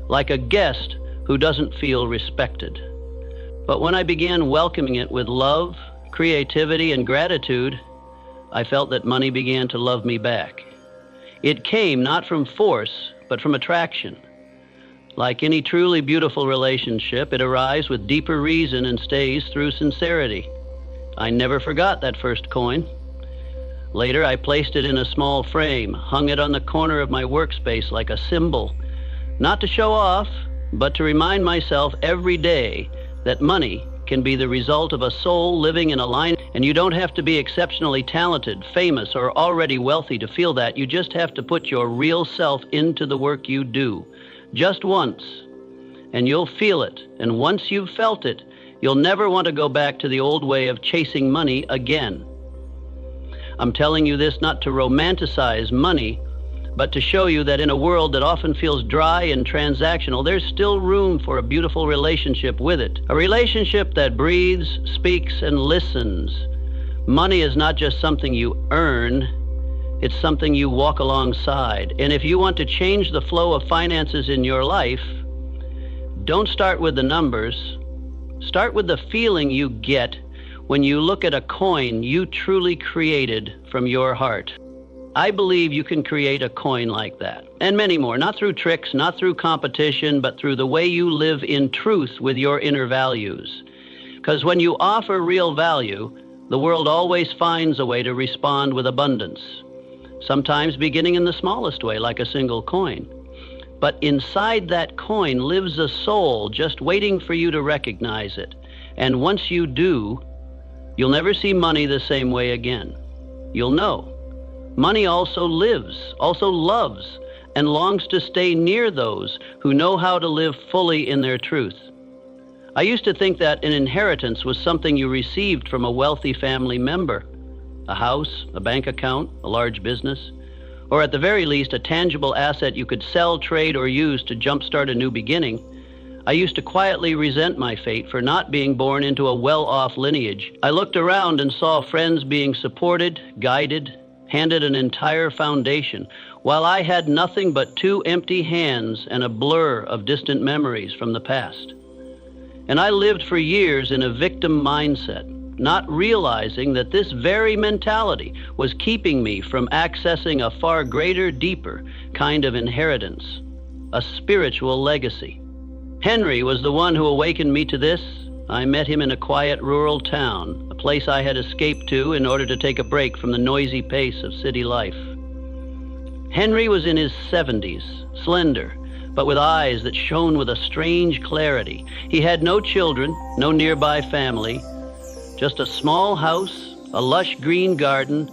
like a guest who doesn't feel respected. But when I began welcoming it with love, creativity, and gratitude, I felt that money began to love me back. It came not from force, but from attraction. Like any truly beautiful relationship, it arrives with deeper reason and stays through sincerity. I never forgot that first coin. Later, I placed it in a small frame, hung it on the corner of my workspace like a symbol, not to show off, but to remind myself every day that money can be the result of a soul living in alignment. And you don't have to be exceptionally talented, famous, or already wealthy to feel that. You just have to put your real self into the work you do, just once, and you'll feel it. And once you've felt it, you'll never want to go back to the old way of chasing money again. I'm telling you this not to romanticize money, but to show you that in a world that often feels dry and transactional, there's still room for a beautiful relationship with it. A relationship that breathes, speaks, and listens. Money is not just something you earn, it's something you walk alongside. And if you want to change the flow of finances in your life, don't start with the numbers. Start with the feeling you get when you look at a coin you truly created from your heart. I believe you can create a coin like that, and many more, not through tricks, not through competition, but through the way you live in truth with your inner values. Because when you offer real value, the world always finds a way to respond with abundance, sometimes beginning in the smallest way, like a single coin. But inside that coin lives a soul just waiting for you to recognize it. And once you do, you'll never see money the same way again. You'll know. Money also lives, also loves, and longs to stay near those who know how to live fully in their truth. I used to think that an inheritance was something you received from a wealthy family member, a house, a bank account, a large business, or at the very least a tangible asset you could sell, trade, or use to jumpstart a new beginning. I used to quietly resent my fate for not being born into a well-off lineage. I looked around and saw friends being supported, guided, handed an entire foundation, while I had nothing but two empty hands and a blur of distant memories from the past. And I lived for years in a victim mindset, not realizing that this very mentality was keeping me from accessing a far greater, deeper kind of inheritance, a spiritual legacy. Henry was the one who awakened me to this. I met him in a quiet rural town, a place I had escaped to in order to take a break from the noisy pace of city life. Henry was in his 70s, slender, but with eyes that shone with a strange clarity. He had no children, no nearby family, just a small house, a lush green garden,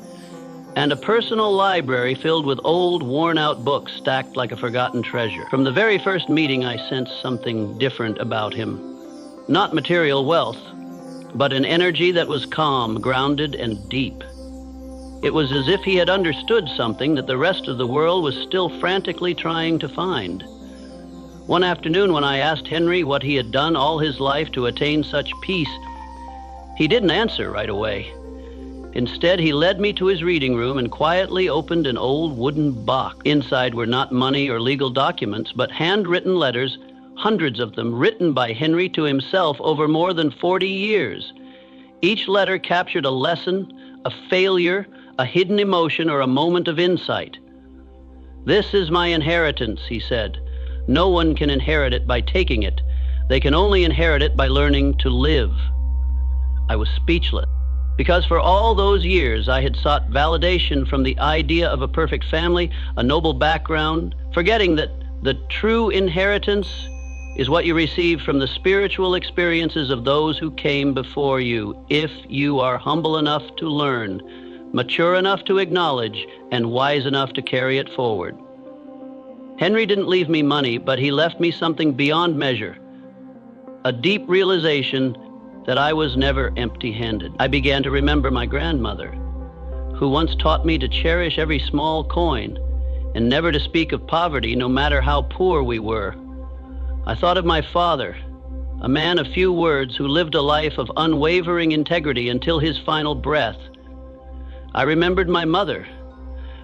and a personal library filled with old, worn-out books stacked like a forgotten treasure. From the very first meeting, I sensed something different about him. Not material wealth, but an energy that was calm, grounded, and deep. It was as if he had understood something that the rest of the world was still frantically trying to find. One afternoon, when I asked Henry what he had done all his life to attain such peace, he didn't answer right away. Instead, he led me to his reading room and quietly opened an old wooden box. Inside were not money or legal documents, but handwritten letters, hundreds of them written by Henry to himself over more than 40 years. Each letter captured a lesson, a failure, a hidden emotion, or a moment of insight. "This is my inheritance," he said. "No one can inherit it by taking it. They can only inherit it by learning to live." I was speechless, because for all those years I had sought validation from the idea of a perfect family, a noble background, forgetting that the true inheritance is what you receive from the spiritual experiences of those who came before you, if you are humble enough to learn, mature enough to acknowledge, and wise enough to carry it forward. Henry didn't leave me money, but he left me something beyond measure, a deep realization that I was never empty-handed. I began to remember my grandmother, who once taught me to cherish every small coin and never to speak of poverty, no matter how poor we were. I thought of my father, a man of few words who lived a life of unwavering integrity until his final breath. I remembered my mother,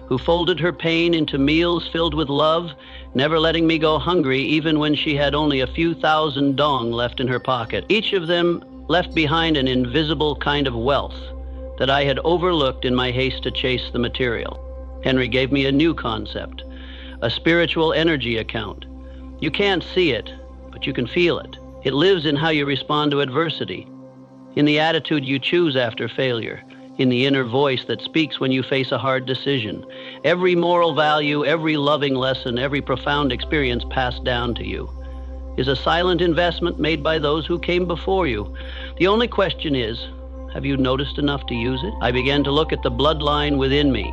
who folded her pain into meals filled with love, never letting me go hungry even when she had only a few thousand dong left in her pocket. Each of them left behind an invisible kind of wealth that I had overlooked in my haste to chase the material. Henry gave me a new concept, a spiritual energy account. You can't see it, but you can feel it. It lives in how you respond to adversity, in the attitude you choose after failure, in the inner voice that speaks when you face a hard decision. Every moral value, every loving lesson, every profound experience passed down to you is a silent investment made by those who came before you. The only question is, have you noticed enough to use it? I began to look at the bloodline within me,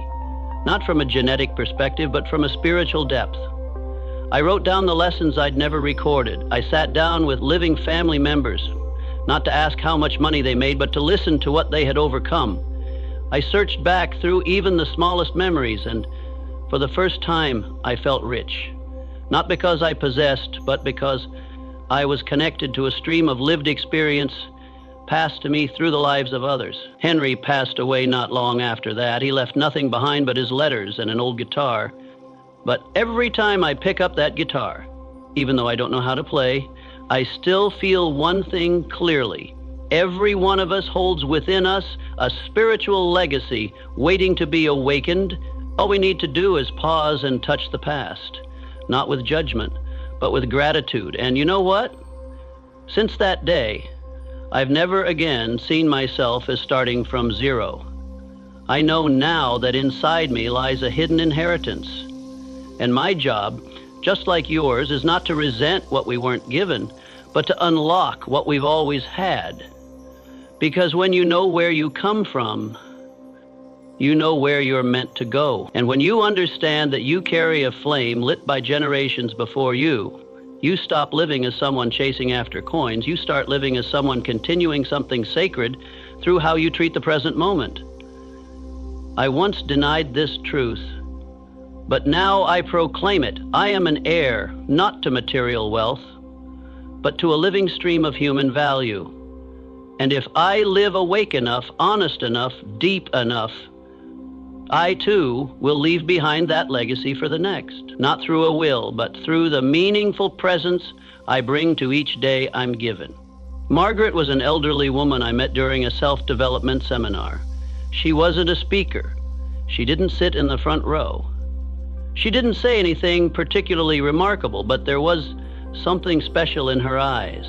not from a genetic perspective, but from a spiritual depth. I wrote down the lessons I'd never recorded. I sat down with living family members, not to ask how much money they made, but to listen to what they had overcome. I searched back through even the smallest memories, and for the first time, I felt rich. Not because I possessed, but because I was connected to a stream of lived experience passed to me through the lives of others. Henry passed away not long after that. He left nothing behind but his letters and an old guitar. But every time I pick up that guitar, even though I don't know how to play, I still feel one thing clearly. Every one of us holds within us a spiritual legacy waiting to be awakened. All we need to do is pause and touch the past, not with judgment, but with gratitude. And you know what? Since that day, I've never again seen myself as starting from zero. I know now that inside me lies a hidden inheritance. And my job, just like yours, is not to resent what we weren't given, but to unlock what we've always had. Because when you know where you come from, you know where you're meant to go. And when you understand that you carry a flame lit by generations before you, you stop living as someone chasing after coins. You start living as someone continuing something sacred through how you treat the present moment. I once denied this truth, but now I proclaim it. I am an heir, not to material wealth, but to a living stream of human value. And if I live awake enough, honest enough, deep enough, I too will leave behind that legacy for the next, not through a will, but through the meaningful presence I bring to each day I'm given. Margaret was an elderly woman I met during a self-development seminar. She wasn't a speaker. She didn't sit in the front row. She didn't say anything particularly remarkable, but there was something special in her eyes.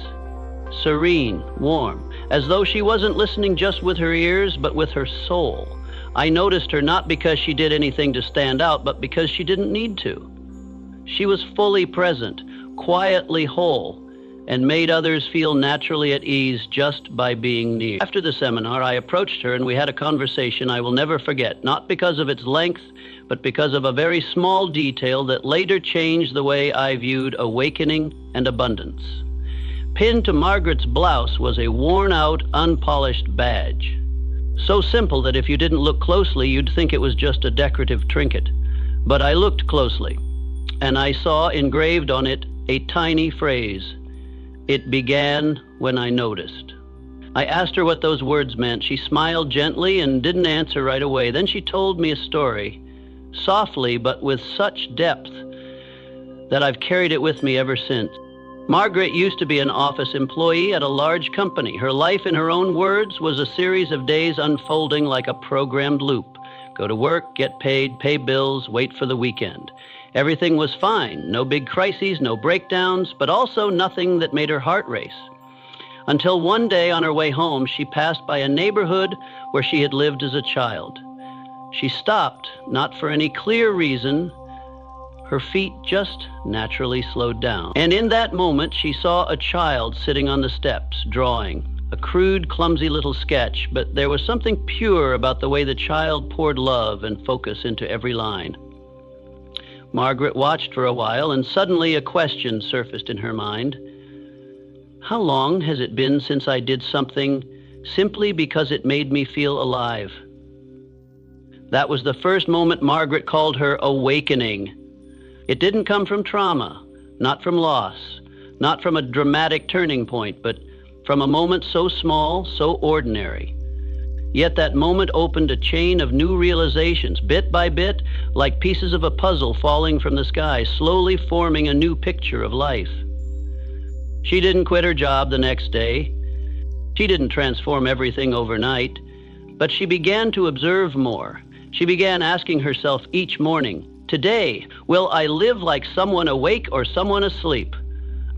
Serene, warm, as though she wasn't listening just with her ears, but with her soul. I noticed her not because she did anything to stand out, but because she didn't need to. She was fully present, quietly whole, and made others feel naturally at ease just by being near. After the seminar, I approached her and we had a conversation I will never forget, not because of its length, but because of a very small detail that later changed the way I viewed awakening and abundance. Pinned to Margaret's blouse was a worn-out, unpolished badge. So simple that if you didn't look closely, you'd think it was just a decorative trinket. But I looked closely, and I saw engraved on it a tiny phrase. It began when I noticed. I asked her what those words meant. She smiled gently and didn't answer right away. Then she told me a story, softly but with such depth that I've carried it with me ever since. Margaret used to be an office employee at a large company. Her life, in her own words, was a series of days unfolding like a programmed loop. Go to work, get paid, pay bills, wait for the weekend. Everything was fine. No big crises, no breakdowns, but also nothing that made her heart race. Until one day on her way home, she passed by a neighborhood where she had lived as a child. She stopped, not for any clear reason. Her feet just naturally slowed down. And in that moment, she saw a child sitting on the steps, drawing. A crude, clumsy little sketch, but there was something pure about the way the child poured love and focus into every line. Margaret watched for a while, and suddenly a question surfaced in her mind. How long has it been since I did something simply because it made me feel alive? That was the first moment Margaret called her awakening. It didn't come from trauma, not from loss, not from a dramatic turning point, but from a moment so small, so ordinary. Yet that moment opened a chain of new realizations, bit by bit, like pieces of a puzzle falling from the sky, slowly forming a new picture of life. She didn't quit her job the next day. She didn't transform everything overnight, but she began to observe more. She began asking herself each morning, "Today, will I live like someone awake or someone asleep?"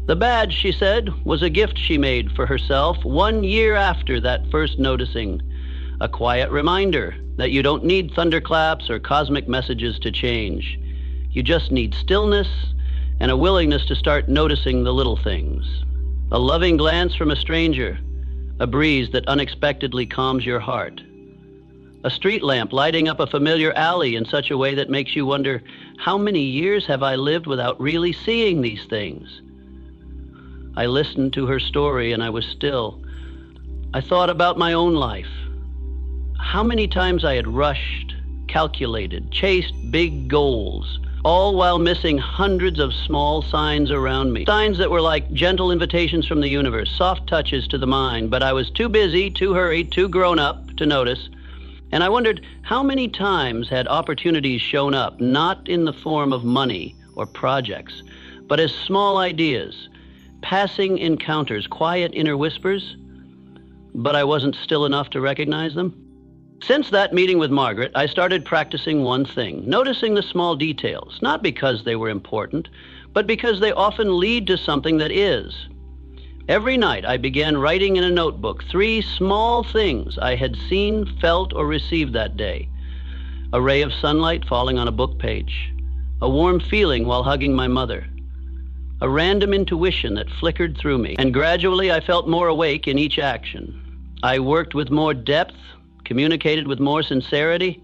The badge, she said, was a gift she made for herself 1 year after that first noticing. A quiet reminder that you don't need thunderclaps or cosmic messages to change. You just need stillness and a willingness to start noticing the little things. A loving glance from a stranger, a breeze that unexpectedly calms your heart. A street lamp lighting up a familiar alley in such a way that makes you wonder, how many years have I lived without really seeing these things? I listened to her story and I was still. I thought about my own life. How many times I had rushed, calculated, chased big goals, all while missing hundreds of small signs around me. Signs that were like gentle invitations from the universe, soft touches to the mind, but I was too busy, too hurried, too grown up to notice. And I wondered how many times had opportunities shown up, not in the form of money or projects, but as small ideas, passing encounters, quiet inner whispers, but I wasn't still enough to recognize them. Since that meeting with Margaret, I started practicing one thing, noticing the small details, not because they were important, but because they often lead to something that is. Every night I began writing in a notebook 3 small things I had seen, felt, or received that day. A ray of sunlight falling on a book page, a warm feeling while hugging my mother, a random intuition that flickered through me, and gradually I felt more awake in each action. I worked with more depth, communicated with more sincerity,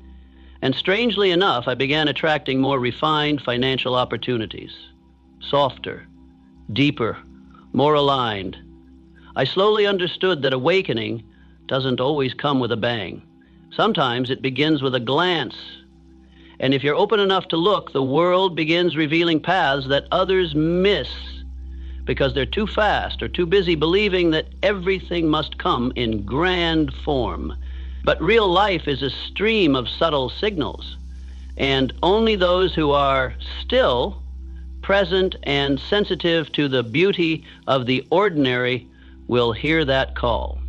and strangely enough, I began attracting more refined financial opportunities. Softer, deeper, more aligned. I slowly understood that awakening doesn't always come with a bang. Sometimes it begins with a glance. And if you're open enough to look, the world begins revealing paths that others miss because they're too fast or too busy believing that everything must come in grand form. But real life is a stream of subtle signals, and only those who are still, present, and sensitive to the beauty of the ordinary will hear that call.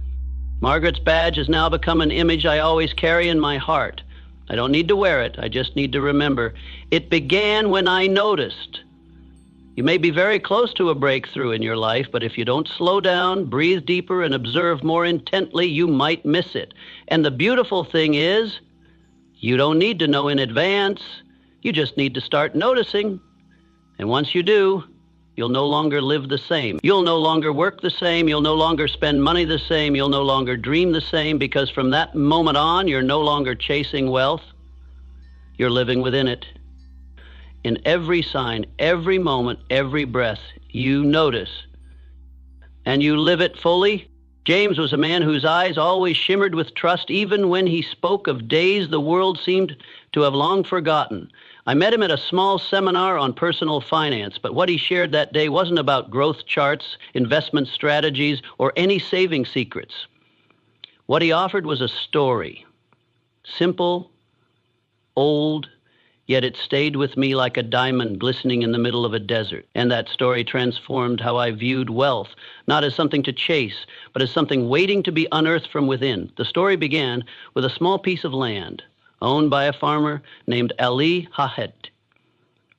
Margaret's badge has now become an image I always carry in my heart. I don't need to wear it, I just need to remember. It began when I noticed. You may be very close to a breakthrough in your life, but if you don't slow down, breathe deeper, and observe more intently, you might miss it. And the beautiful thing is, you don't need to know in advance. You just need to start noticing. And once you do, you'll no longer live the same. You'll no longer work the same. You'll no longer spend money the same. You'll no longer dream the same, because from that moment on, you're no longer chasing wealth. You're living within it. In every sign, every moment, every breath, you notice, and you live it fully. James was a man whose eyes always shimmered with trust, even when he spoke of days the world seemed to have long forgotten. I met him at a small seminar on personal finance, but what he shared that day wasn't about growth charts, investment strategies, or any saving secrets. What he offered was a story, simple, old, yet it stayed with me like a diamond glistening in the middle of a desert. And that story transformed how I viewed wealth, not as something to chase, but as something waiting to be unearthed from within. The story began with a small piece of land owned by a farmer named Ali Hahed.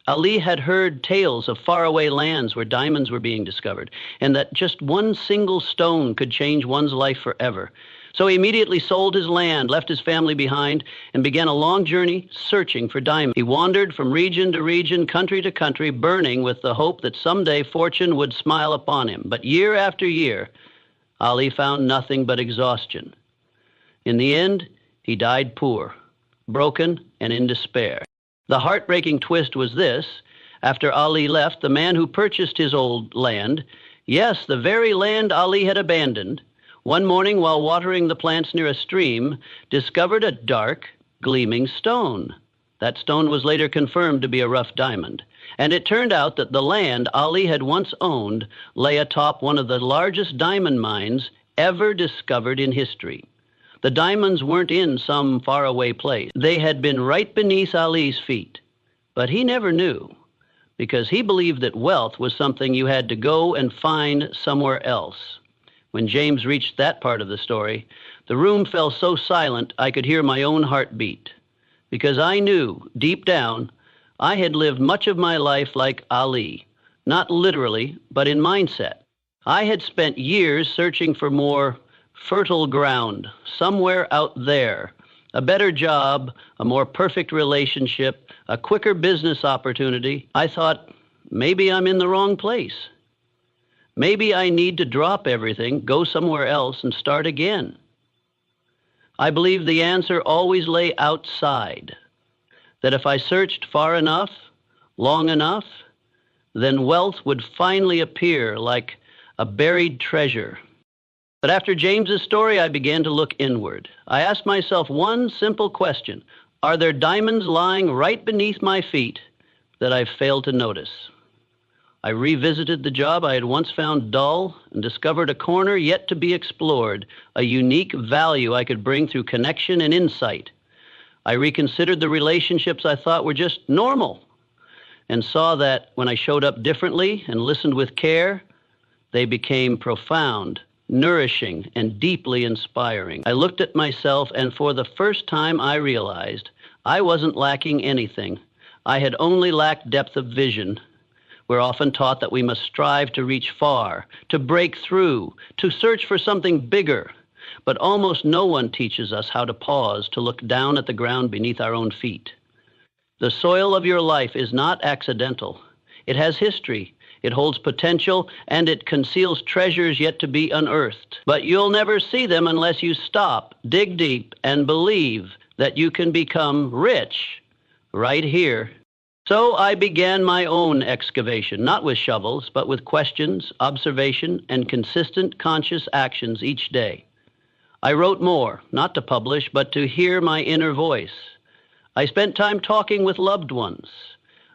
Ali had heard tales of faraway lands where diamonds were being discovered, and that just one single stone could change one's life forever. So he immediately sold his land, left his family behind, and began a long journey searching for diamonds. He wandered from region to region, country to country, burning with the hope that someday fortune would smile upon him. But year after year, Ali found nothing but exhaustion. In the end, he died poor, broken, and in despair. The heartbreaking twist was this: after Ali left, the man who purchased his old land, yes, the very land Ali had abandoned, one morning while watering the plants near a stream, discovered a dark, gleaming stone. That stone was later confirmed to be a rough diamond. And it turned out that the land Ali had once owned lay atop one of the largest diamond mines ever discovered in history. The diamonds weren't in some faraway place. They had been right beneath Ali's feet. But he never knew, because he believed that wealth was something you had to go and find somewhere else. When James reached that part of the story, the room fell so silent I could hear my own heartbeat, because I knew, deep down, I had lived much of my life like Ali, not literally, but in mindset. I had spent years searching for more fertile ground, somewhere out there, a better job, a more perfect relationship, a quicker business opportunity. I thought, maybe I'm in the wrong place. Maybe I need to drop everything, go somewhere else, and start again. I believe the answer always lay outside, that if I searched far enough, long enough, then wealth would finally appear like a buried treasure. But after James's story, I began to look inward. I asked myself one simple question: are there diamonds lying right beneath my feet that I've failed to notice? I revisited the job I had once found dull and discovered a corner yet to be explored, a unique value I could bring through connection and insight. I reconsidered the relationships I thought were just normal and saw that when I showed up differently and listened with care, they became profound, nourishing, and deeply inspiring. I looked at myself, and for the first time I realized I wasn't lacking anything. I had only lacked depth of vision. We're often taught that we must strive to reach far, to break through, to search for something bigger. But almost no one teaches us how to pause, to look down at the ground beneath our own feet. The soil of your life is not accidental. It has history. It holds potential, and it conceals treasures yet to be unearthed. But you'll never see them unless you stop, dig deep, and believe that you can become rich right here. So I began my own excavation, not with shovels, but with questions, observation, and consistent conscious actions each day. I wrote more, not to publish, but to hear my inner voice. I spent time talking with loved ones,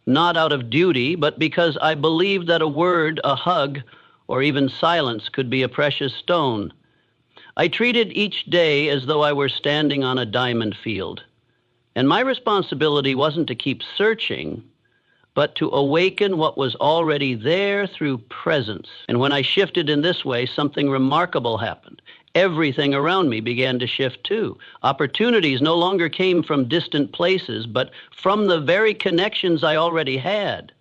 not out of duty, but because I believed that a word, a hug, or even silence could be a precious stone. I treated each day as though I were standing on a diamond field. And my responsibility wasn't to keep searching, but to awaken what was already there through presence. And when I shifted in this way, something remarkable happened. Everything around me began to shift too. Opportunities no longer came from distant places, but from the very connections I already had.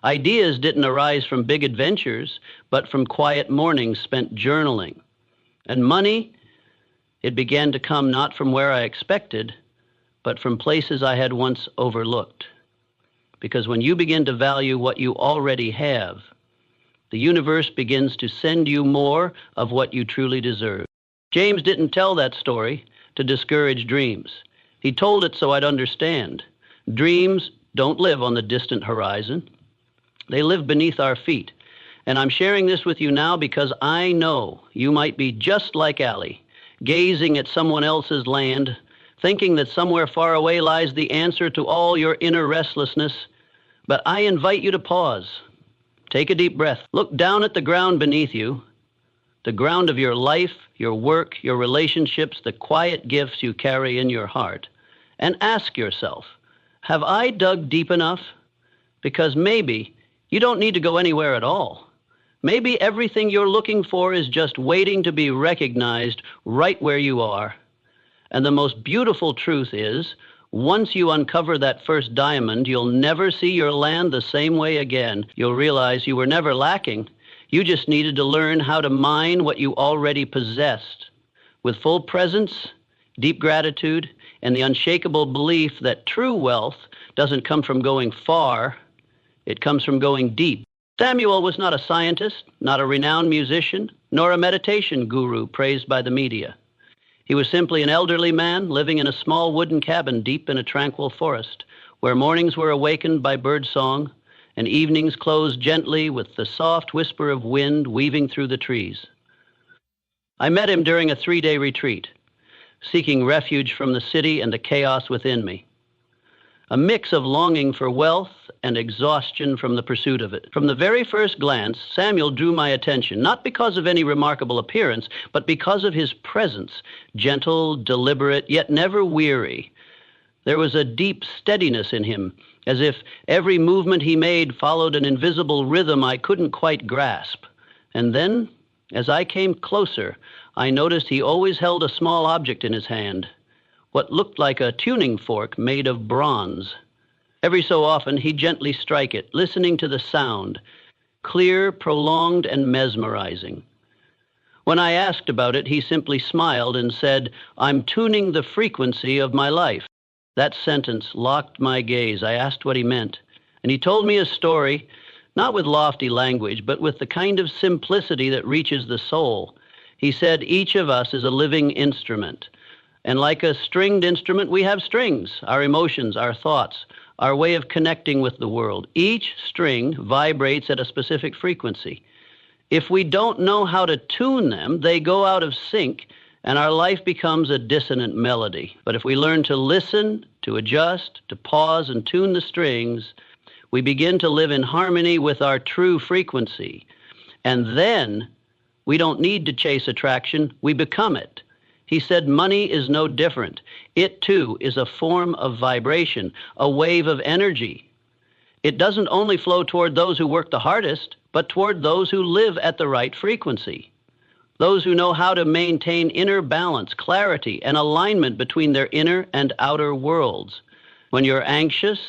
Ideas didn't arise from big adventures, but from quiet mornings spent journaling. And money, it began to come not from where I expected, but from places I had once overlooked. Because when you begin to value what you already have, the universe begins to send you more of what you truly deserve. James didn't tell that story to discourage dreams. He told it so I'd understand. Dreams don't live on the distant horizon. They live beneath our feet. And I'm sharing this with you now because I know you might be just like Ali, gazing at someone else's land, thinking that somewhere far away lies the answer to all your inner restlessness. But I invite you to pause. Take a deep breath. Look down at the ground beneath you, the ground of your life, your work, your relationships, the quiet gifts you carry in your heart, and ask yourself, have I dug deep enough? Because maybe you don't need to go anywhere at all. Maybe everything you're looking for is just waiting to be recognized right where you are. And the most beautiful truth is, once you uncover that first diamond, you'll never see your land the same way again. You'll realize you were never lacking. You just needed to learn how to mine what you already possessed. With full presence, deep gratitude, and the unshakable belief that true wealth doesn't come from going far, it comes from going deep. Samuel was not a scientist, not a renowned musician, nor a meditation guru praised by the media. He was simply an elderly man living in a small wooden cabin deep in a tranquil forest, where mornings were awakened by birdsong and evenings closed gently with the soft whisper of wind weaving through the trees. I met him during a 3-day retreat, seeking refuge from the city and the chaos within me. A mix of longing for wealth and exhaustion from the pursuit of it. From the very first glance, Samuel drew my attention, not because of any remarkable appearance, but because of his presence, gentle, deliberate, yet never weary. There was a deep steadiness in him, as if every movement he made followed an invisible rhythm I couldn't quite grasp. And then, as I came closer, I noticed he always held a small object in his hand, what looked like a tuning fork made of bronze. Every so often, he'd gently strike it, listening to the sound, clear, prolonged, and mesmerizing. When I asked about it, he simply smiled and said, "I'm tuning the frequency of my life." That sentence locked my gaze. I asked what he meant, and he told me a story, not with lofty language, but with the kind of simplicity that reaches the soul. He said, each of us is a living instrument, and like a stringed instrument, we have strings, our emotions, our thoughts, our way of connecting with the world. Each string vibrates at a specific frequency. If we don't know how to tune them, they go out of sync, and our life becomes a dissonant melody. But if we learn to listen, to adjust, to pause and tune the strings, we begin to live in harmony with our true frequency. And then we don't need to chase attraction, we become it. He said money is no different. It too is a form of vibration, a wave of energy. It doesn't only flow toward those who work the hardest, but toward those who live at the right frequency. Those who know how to maintain inner balance, clarity, and alignment between their inner and outer worlds. When you're anxious,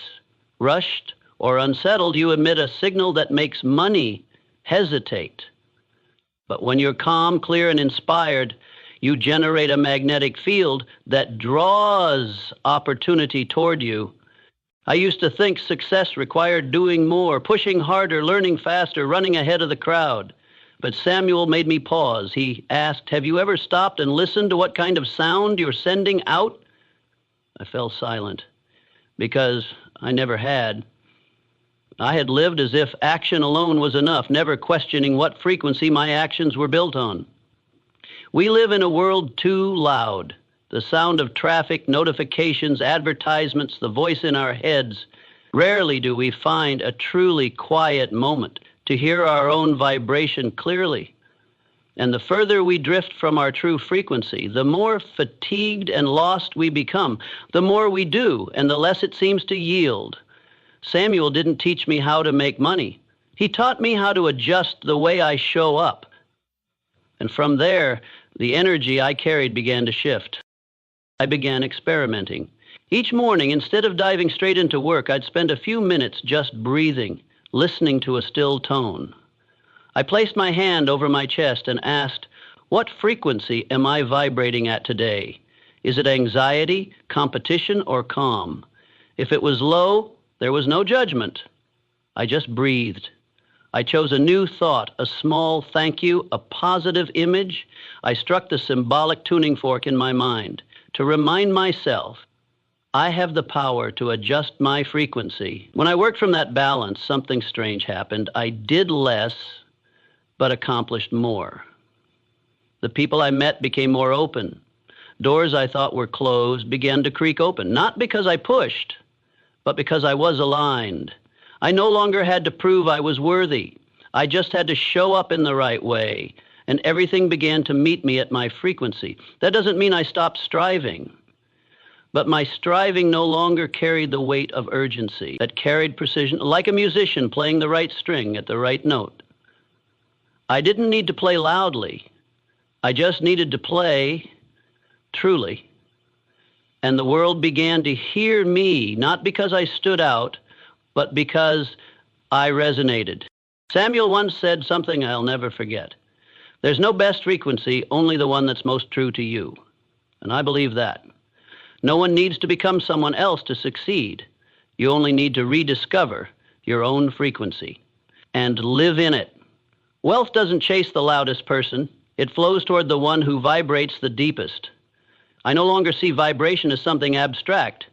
rushed, or unsettled, you emit a signal that makes money hesitate. But when you're calm, clear, and inspired, you generate a magnetic field that draws opportunity toward you. I used to think success required doing more, pushing harder, learning faster, running ahead of the crowd. But Samuel made me pause. He asked, "Have you ever stopped and listened to what kind of sound you're sending out?" I fell silent, because I never had. I had lived as if action alone was enough, never questioning what frequency my actions were built on. We live in a world too loud. The sound of traffic, notifications, advertisements, the voice in our heads. Rarely do we find a truly quiet moment to hear our own vibration clearly. And the further we drift from our true frequency, the more fatigued and lost we become. The more we do, and the less it seems to yield. Samuel didn't teach me how to make money. He taught me how to adjust the way I show up. And from there, the energy I carried began to shift. I began experimenting. Each morning, instead of diving straight into work, I'd spend a few minutes just breathing, listening to a still tone. I placed my hand over my chest and asked, what frequency am I vibrating at today? Is it anxiety, competition, or calm? If it was low, there was no judgment. I just breathed. I chose a new thought, a small thank you, a positive image. I struck the symbolic tuning fork in my mind to remind myself I have the power to adjust my frequency. When I worked from that balance, something strange happened. I did less, but accomplished more. The people I met became more open. Doors I thought were closed began to creak open, not because I pushed, but because I was aligned. I no longer had to prove I was worthy. I just had to show up in the right way, and everything began to meet me at my frequency. That doesn't mean I stopped striving, but my striving no longer carried the weight of urgency. That carried precision, like a musician playing the right string at the right note. I didn't need to play loudly. I just needed to play truly. And the world began to hear me, not because I stood out, but because I resonated. Samuel once said something I'll never forget. There's no best frequency, only the one that's most true to you. And I believe that. No one needs to become someone else to succeed. You only need to rediscover your own frequency and live in it. Wealth doesn't chase the loudest person. It flows toward the one who vibrates the deepest. I no longer see vibration as something abstract.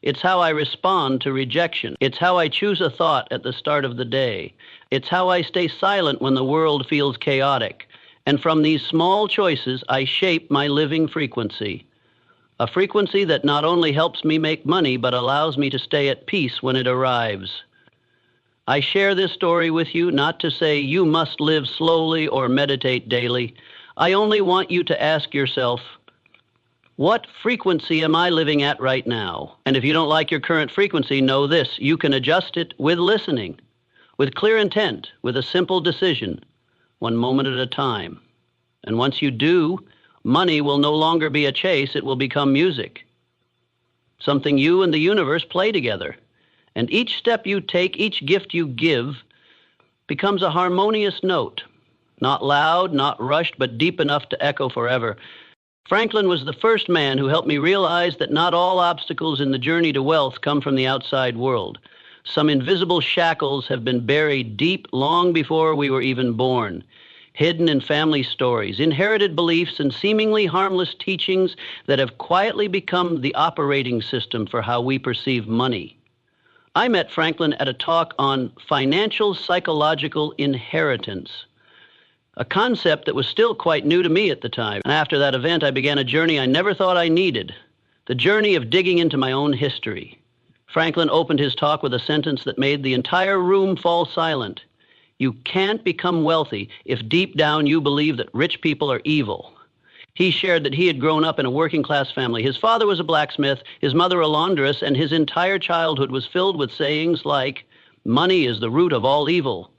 It's how I respond to rejection. It's how I choose a thought at the start of the day. It's how I stay silent when the world feels chaotic. And from these small choices, I shape my living frequency. A frequency that not only helps me make money, but allows me to stay at peace when it arrives. I share this story with you not to say you must live slowly or meditate daily. I only want you to ask yourself, what frequency am I living at right now? And if you don't like your current frequency, know this: you can adjust it with listening, with clear intent, with a simple decision, one moment at a time. And once you do, money will no longer be a chase, it will become music. Something you and the universe play together. And each step you take, each gift you give, becomes a harmonious note, not loud, not rushed, but deep enough to echo forever. Franklin was the first man who helped me realize that not all obstacles in the journey to wealth come from the outside world. Some invisible shackles have been buried deep long before we were even born, hidden in family stories, inherited beliefs, and seemingly harmless teachings that have quietly become the operating system for how we perceive money. I met Franklin at a talk on financial psychological inheritance, a concept that was still quite new to me at the time. And after that event, I began a journey I never thought I needed, the journey of digging into my own history. Franklin opened his talk with a sentence that made the entire room fall silent. You can't become wealthy if deep down you believe that rich people are evil. He shared that he had grown up in a working-class family. His father was a blacksmith, his mother a laundress, and his entire childhood was filled with sayings like, "Money is the root of all evil.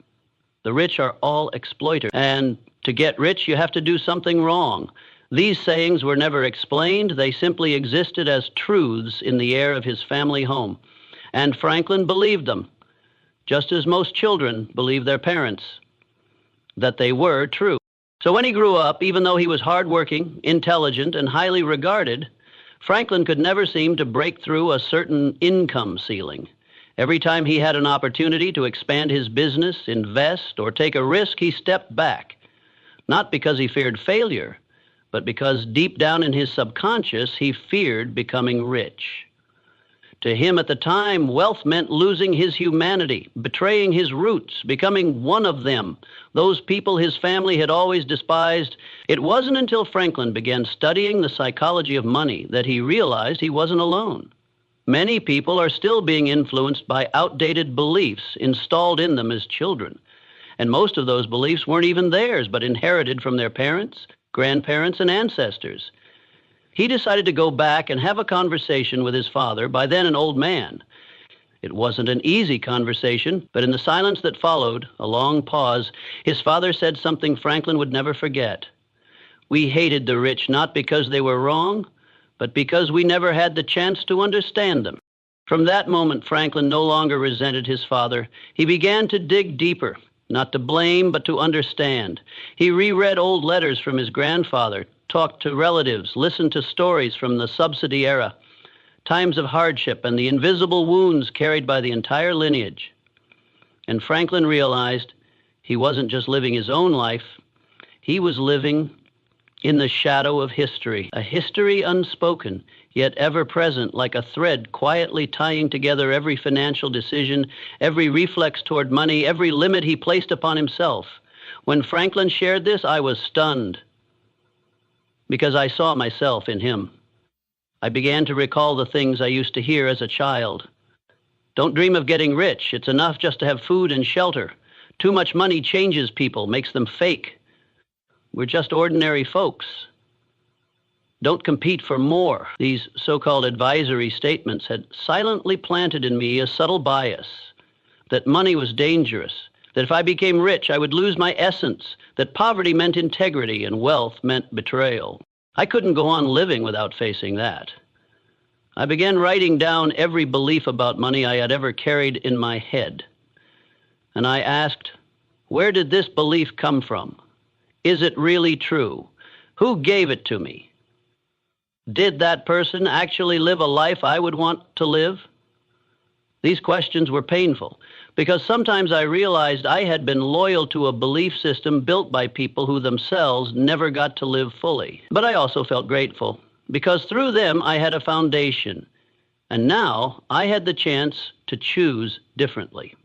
The rich are all exploiters. And to get rich, you have to do something wrong." These sayings were never explained. They simply existed as truths in the air of his family home. And Franklin believed them, just as most children believe their parents, that they were true. So when he grew up, even though he was hardworking, intelligent, and highly regarded, Franklin could never seem to break through a certain income ceiling. Every time he had an opportunity to expand his business, invest, or take a risk, he stepped back. Not because he feared failure, but because deep down in his subconscious, he feared becoming rich. To him at the time, wealth meant losing his humanity, betraying his roots, becoming one of them, those people his family had always despised. It wasn't until Franklin began studying the psychology of money that he realized he wasn't alone. Many people are still being influenced by outdated beliefs installed in them as children. And most of those beliefs weren't even theirs, but inherited from their parents, grandparents, and ancestors. He decided to go back and have a conversation with his father, by then an old man. It wasn't an easy conversation, but in the silence that followed, a long pause, his father said something Franklin would never forget. "We hated the rich not because they were wrong, but because we never had the chance to understand them." From that moment, Franklin no longer resented his father. He began to dig deeper, not to blame, but to understand. He reread old letters from his grandfather, talked to relatives, listened to stories from the subsidy era, times of hardship, and the invisible wounds carried by the entire lineage. And Franklin realized he wasn't just living his own life, he was living in the shadow of history, a history unspoken, yet ever present, like a thread quietly tying together every financial decision, every reflex toward money, every limit he placed upon himself. When Franklin shared this, I was stunned, because I saw myself in him. I began to recall the things I used to hear as a child. Don't dream of getting rich. It's enough just to have food and shelter. Too much money changes people, makes them fake. We're just ordinary folks. Don't compete for more. These so-called advisory statements had silently planted in me a subtle bias that money was dangerous, that if I became rich, I would lose my essence, that poverty meant integrity and wealth meant betrayal. I couldn't go on living without facing that. I began writing down every belief about money I had ever carried in my head. And I asked, where did this belief come from? Is it really true? Who gave it to me? Did that person actually live a life I would want to live? These questions were painful because sometimes I realized I had been loyal to a belief system built by people who themselves never got to live fully. But I also felt grateful because through them I had a foundation, and now I had the chance to choose differently.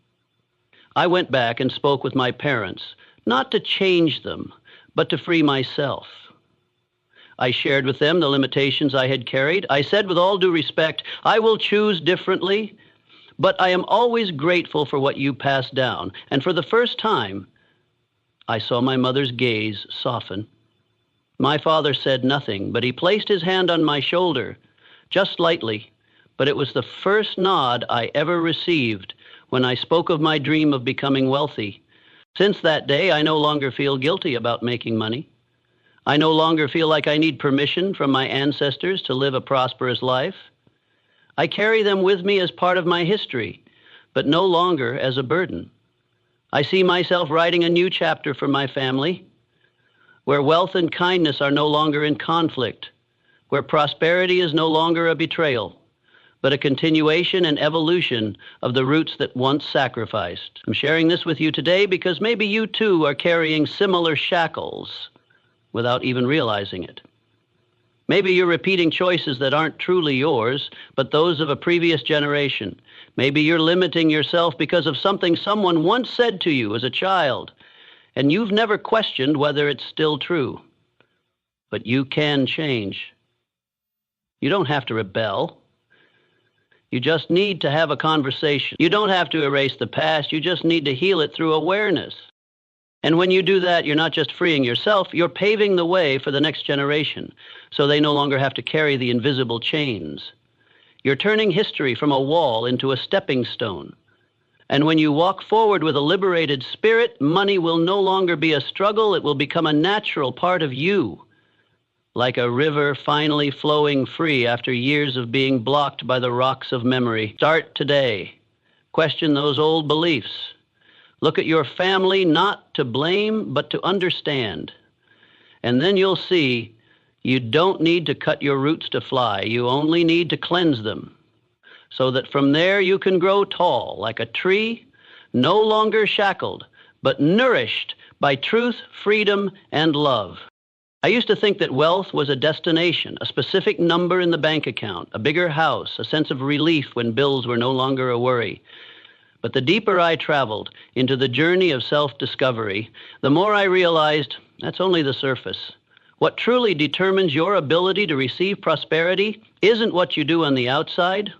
I went back and spoke with my parents, not to change them, but to free myself. I shared with them the limitations I had carried. I said with all due respect, I will choose differently, But I am always grateful for what you passed down. And for the first time, I saw my mother's gaze soften. My father said nothing, but he placed his hand on my shoulder, just lightly, but it was the first nod I ever received when I spoke of my dream of becoming wealthy. Since that day, I no longer feel guilty about making money. I no longer feel like I need permission from my ancestors to live a prosperous life. I carry them with me as part of my history, but no longer as a burden. I see myself writing a new chapter for my family, where wealth and kindness are no longer in conflict, where prosperity is no longer a betrayal, but a continuation and evolution of the roots that once sacrificed. I'm sharing this with you today because maybe you too are carrying similar shackles without even realizing it. Maybe you're repeating choices that aren't truly yours, but those of a previous generation. Maybe you're limiting yourself because of something someone once said to you as a child, and you've never questioned whether it's still true. But you can change. You don't have to rebel. You just need to have a conversation. You don't have to erase the past. You just need to heal it through awareness. And when you do that, you're not just freeing yourself, you're paving the way for the next generation, so they no longer have to carry the invisible chains. You're turning history from a wall into a stepping stone. And when you walk forward with a liberated spirit, money will no longer be a struggle, it will become a natural part of you, like a river finally flowing free after years of being blocked by the rocks of memory. Start today. Question those old beliefs. Look at your family not to blame, but to understand. And then you'll see you don't need to cut your roots to fly. You only need to cleanse them, so that from there you can grow tall like a tree, no longer shackled, but nourished by truth, freedom, and love. I used to think that wealth was a destination, a specific number in the bank account, a bigger house, a sense of relief when bills were no longer a worry. But the deeper I traveled into the journey of self-discovery, the more I realized that's only the surface. What truly determines your ability to receive prosperity isn't what you do on the outside,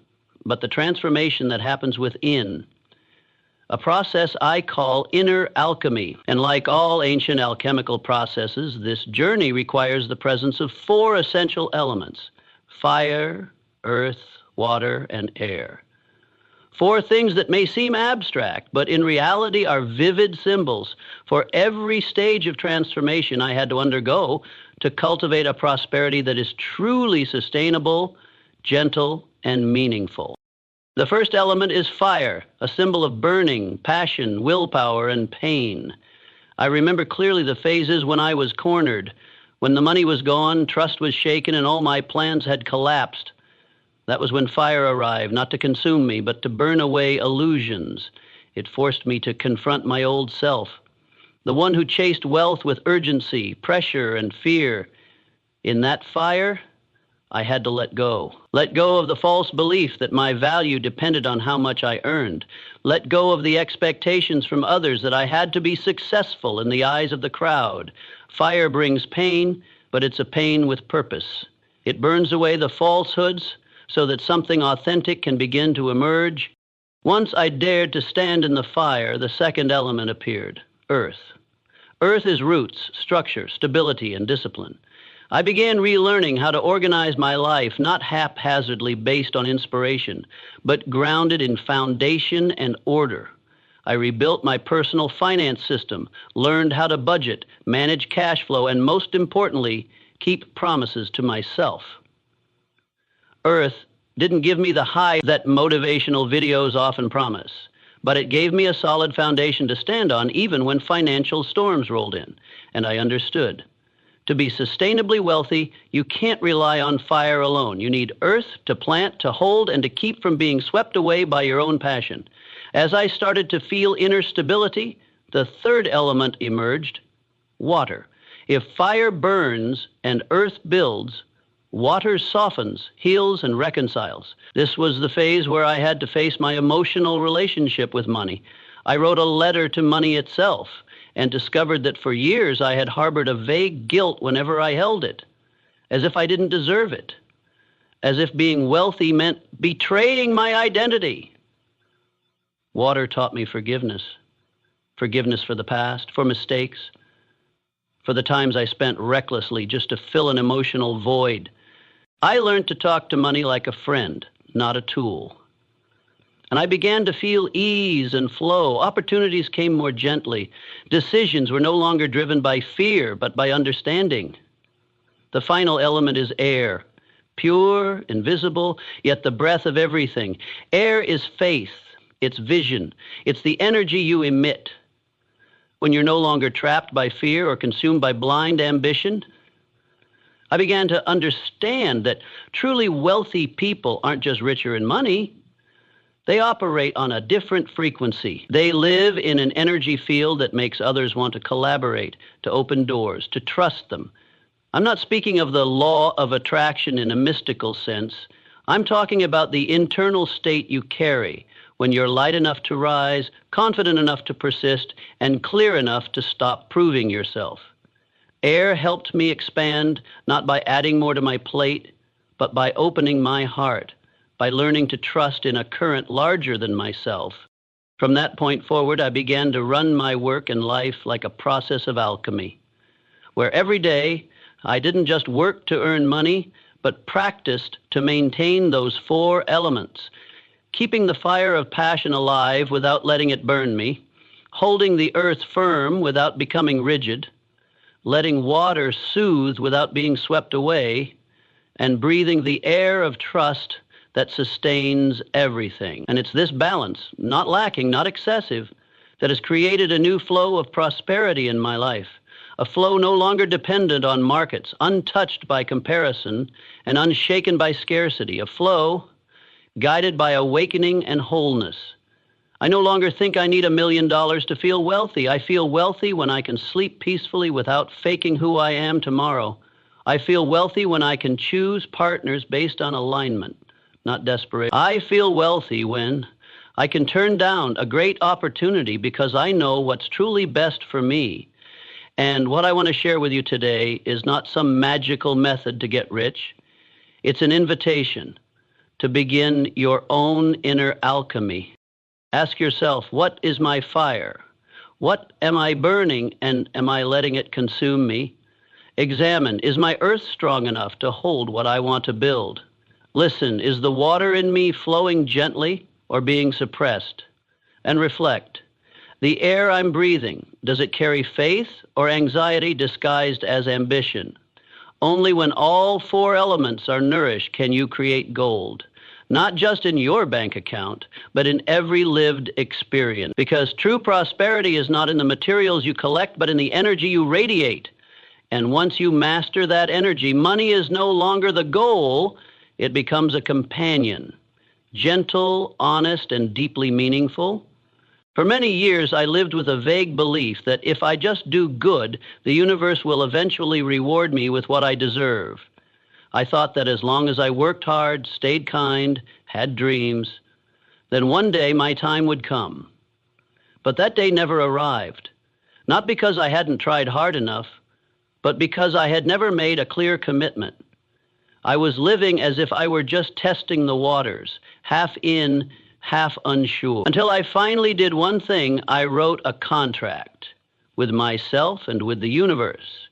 but the transformation that happens within. A process I call inner alchemy. And like all ancient alchemical processes, this journey requires the presence of 4 essential elements: fire, earth, water, and air. 4 things that may seem abstract, but in reality are vivid symbols for every stage of transformation I had to undergo to cultivate a prosperity that is truly sustainable, gentle, and meaningful. The first element is fire, a symbol of burning, passion, willpower, and pain. I remember clearly the phases when I was cornered, when the money was gone, trust was shaken, and all my plans had collapsed. That was when fire arrived, not to consume me, but to burn away illusions. It forced me to confront my old self, the one who chased wealth with urgency, pressure, and fear. In that fire, I had to let go. Let go of the false belief that my value depended on how much I earned. Let go of the expectations from others that I had to be successful in the eyes of the crowd. Fire brings pain, but it's a pain with purpose. It burns away the falsehoods so that something authentic can begin to emerge. Once I dared to stand in the fire, the second element appeared: earth. Earth is roots, structure, stability, and discipline. I began relearning how to organize my life, not haphazardly based on inspiration, but grounded in foundation and order. I rebuilt my personal finance system, learned how to budget, manage cash flow, and most importantly, keep promises to myself. Earth didn't give me the high that motivational videos often promise, but it gave me a solid foundation to stand on even when financial storms rolled in, and I understood. To be sustainably wealthy, you can't rely on fire alone. You need earth to plant, to hold, and to keep from being swept away by your own passion. As I started to feel inner stability, the third element emerged: water. If fire burns and earth builds, water softens, heals, and reconciles. This was the phase where I had to face my emotional relationship with money. I wrote a letter to money itself and discovered that for years I had harbored a vague guilt whenever I held it, as if I didn't deserve it, as if being wealthy meant betraying my identity. Water taught me forgiveness. Forgiveness for the past, for mistakes, for the times I spent recklessly just to fill an emotional void. I learned to talk to money like a friend, not a tool. And I began to feel ease and flow. Opportunities came more gently. Decisions were no longer driven by fear, but by understanding. The final element is air, pure, invisible, yet the breath of everything. Air is faith, it's vision, it's the energy you emit. When you're no longer trapped by fear or consumed by blind ambition, I began to understand that truly wealthy people aren't just richer in money. They operate on a different frequency. They live in an energy field that makes others want to collaborate, to open doors, to trust them. I'm not speaking of the law of attraction in a mystical sense. I'm talking about the internal state you carry when you're light enough to rise, confident enough to persist, and clear enough to stop proving yourself. Air helped me expand, not by adding more to my plate, but by opening my heart, by learning to trust in a current larger than myself. From that point forward, I began to run my work and life like a process of alchemy, where every day I didn't just work to earn money, but practiced to maintain those 4 elements, keeping the fire of passion alive without letting it burn me, holding the earth firm without becoming rigid, letting water soothe without being swept away, and breathing the air of trust that sustains everything. And it's this balance, not lacking, not excessive, that has created a new flow of prosperity in my life, a flow no longer dependent on markets, untouched by comparison, and unshaken by scarcity, a flow guided by awakening and wholeness. I no longer think I need $1 million to feel wealthy. I feel wealthy when I can sleep peacefully without faking who I am tomorrow. I feel wealthy when I can choose partners based on alignment, not desperation. I feel wealthy when I can turn down a great opportunity because I know what's truly best for me. And what I want to share with you today is not some magical method to get rich. It's an invitation to begin your own inner alchemy. Ask yourself, what is my fire? What am I burning, and am I letting it consume me? Examine, is my earth strong enough to hold what I want to build? Listen, is the water in me flowing gently or being suppressed? And reflect, the air I'm breathing, does it carry faith or anxiety disguised as ambition? Only when all 4 elements are nourished can you create gold. Not just in your bank account, but in every lived experience. Because true prosperity is not in the materials you collect, but in the energy you radiate. And once you master that energy, money is no longer the goal, it becomes a companion. Gentle, honest, and deeply meaningful. For many years, I lived with a vague belief that if I just do good, the universe will eventually reward me with what I deserve. I thought that as long as I worked hard, stayed kind, had dreams, then one day my time would come. But that day never arrived, not because I hadn't tried hard enough, but because I had never made a clear commitment. I was living as if I were just testing the waters, half in, half unsure. Until I finally did one thing, I wrote a contract with myself and with the universe.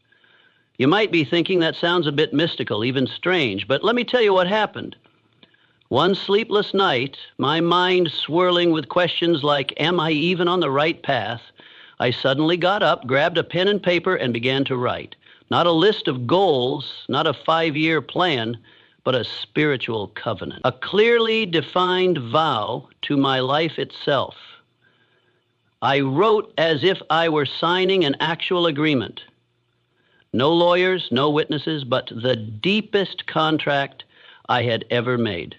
You might be thinking that sounds a bit mystical, even strange, but let me tell you what happened. One sleepless night, my mind swirling with questions like, am I even on the right path? I suddenly got up, grabbed a pen and paper, and began to write. Not a list of goals, not a 5-year plan, but a spiritual covenant. A clearly defined vow to my life itself. I wrote as if I were signing an actual agreement. No lawyers, no witnesses, but the deepest contract I had ever made.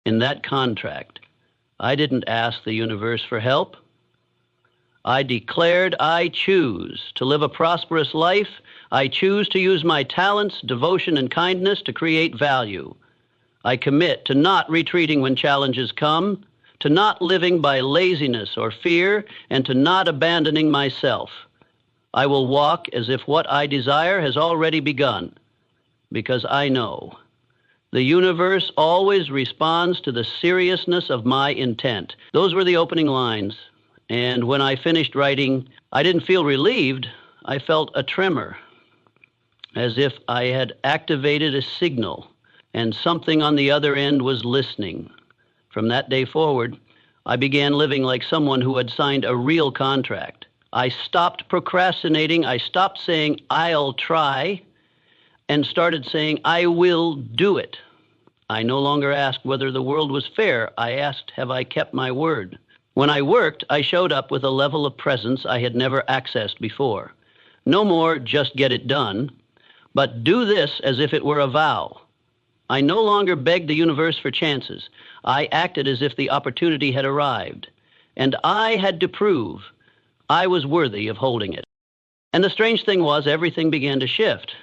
In that contract, I didn't ask the universe for help. I declared I choose to live a prosperous life. I choose to use my talents, devotion, and kindness to create value. I commit to not retreating when challenges come, to not living by laziness or fear, and to not abandoning myself. I will walk as if what I desire has already begun, because I know The universe always responds to the seriousness of my intent. Those were the opening lines. And when I finished writing, I didn't feel relieved. I felt a tremor, as if I had activated a signal and something on the other end was listening. From that day forward, I began living like someone who had signed a real contract. I stopped procrastinating. I stopped saying, I'll try, and started saying, I will do it. I no longer asked whether the world was fair. I asked, have I kept my word? When I worked, I showed up with a level of presence I had never accessed before. No more just get it done, but do this as if it were a vow. I no longer begged the universe for chances. I acted as if the opportunity had arrived, and I had to prove I was worthy of holding it. And the strange thing was, everything began to shift.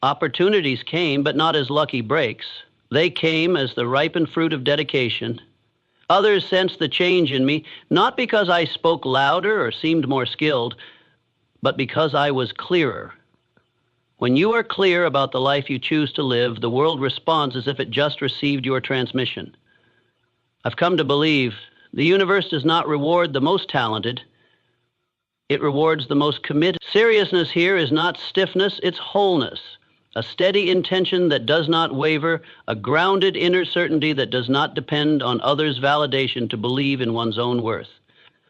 Opportunities came, but not as lucky breaks. They came as the ripened fruit of dedication. Others sensed the change in me, not because I spoke louder or seemed more skilled, but because I was clearer. When you are clear about the life you choose to live, the world responds as if it just received your transmission. I've come to believe the universe does not reward the most talented. It rewards the most committed. Seriousness here is not stiffness, it's wholeness. A steady intention that does not waver, a grounded inner certainty that does not depend on others' validation to believe in one's own worth.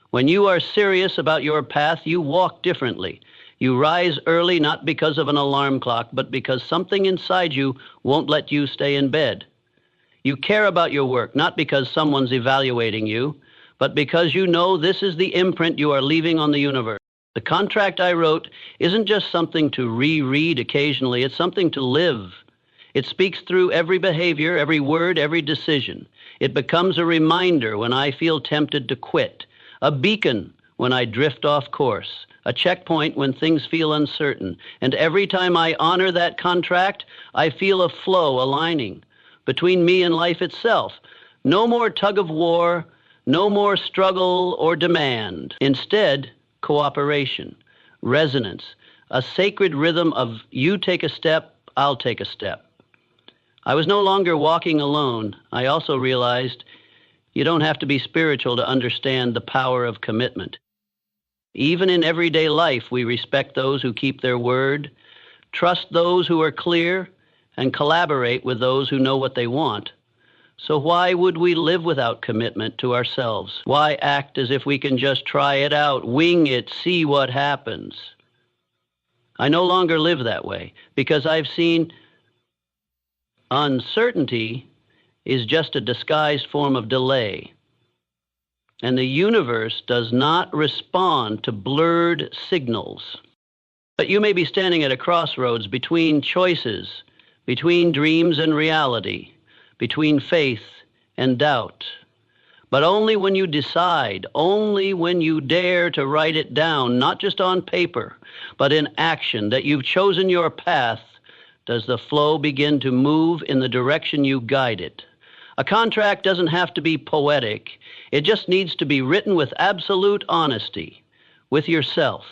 When you are serious about your path, you walk differently. You rise early not because of an alarm clock, but because something inside you won't let you stay in bed. You care about your work, not because someone's evaluating you, but because you know this is the imprint you are leaving on the universe. The contract I wrote isn't just something to reread occasionally, it's something to live. It speaks through every behavior, every word, every decision. It becomes a reminder when I feel tempted to quit, a beacon when I drift off course, a checkpoint when things feel uncertain. And every time I honor that contract, I feel a flow aligning between me and life itself. No more tug of war, no more struggle or demand. Instead, cooperation, resonance, a sacred rhythm of you take a step, I'll take a step. I was no longer walking alone. I also realized you don't have to be spiritual to understand the power of commitment. Even in everyday life, we respect those who keep their word, trust those who are clear, and collaborate with those who know what they want. So why would we live without commitment to ourselves? Why act as if we can just try it out, wing it, see what happens? I no longer live that way because I've seen uncertainty is just a disguised form of delay. And the universe does not respond to blurred signals. But you may be standing at a crossroads between choices, between dreams and reality, between faith and doubt. But only when you decide, only when you dare to write it down, not just on paper, but in action, that you've chosen your path, does the flow begin to move in the direction you guide it. A contract doesn't have to be poetic. It just needs to be written with absolute honesty, with yourself,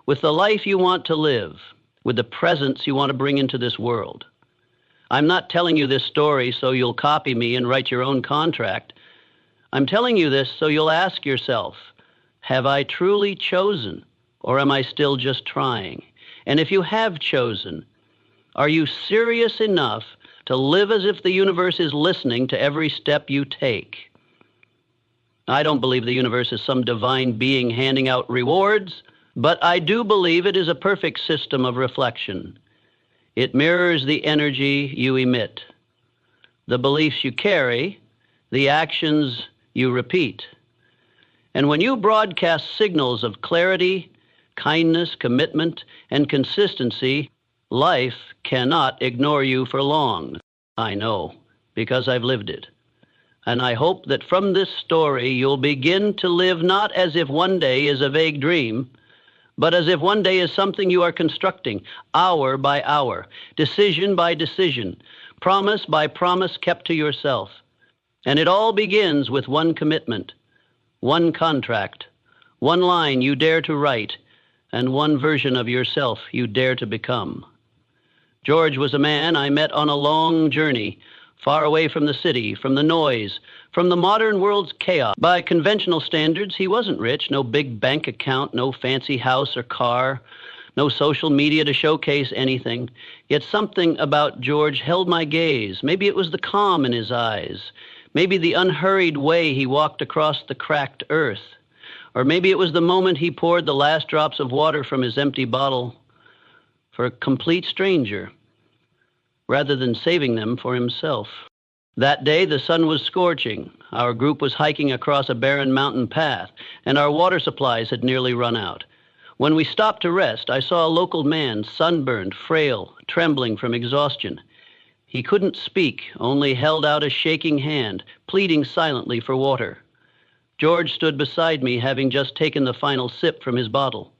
with the life you want to live, with the presence you want to bring into this world. I'm not telling you this story so you'll copy me and write your own contract. I'm telling you this so you'll ask yourself, have I truly chosen, or am I still just trying? And if you have chosen, are you serious enough to live as if the universe is listening to every step you take? I don't believe the universe is some divine being handing out rewards, but I do believe it is a perfect system of reflection. It mirrors the energy you emit, the beliefs you carry, the actions you repeat. And when you broadcast signals of clarity, kindness, commitment, and consistency, life cannot ignore you for long. I know, because I've lived it. And I hope that from this story you'll begin to live not as if one day is a vague dream, but as if one day is something you are constructing, hour by hour, decision by decision, promise by promise kept to yourself. And it all begins with one commitment, one contract, one line you dare to write, and one version of yourself you dare to become. George was a man I met on a long journey, far away from the city, from the noise, from the modern world's chaos. By conventional standards, he wasn't rich, no big bank account, no fancy house or car, no social media to showcase anything. Yet something about George held my gaze. Maybe it was the calm in his eyes. Maybe the unhurried way he walked across the cracked earth. Or maybe it was the moment he poured the last drops of water from his empty bottle for a complete stranger, rather than saving them for himself. That day, the sun was scorching. Our group was hiking across a barren mountain path, and our water supplies had nearly run out. When we stopped to rest, I saw a local man, sunburned, frail, trembling from exhaustion. He couldn't speak, only held out a shaking hand, pleading silently for water. George stood beside me, having just taken the final sip from his bottle.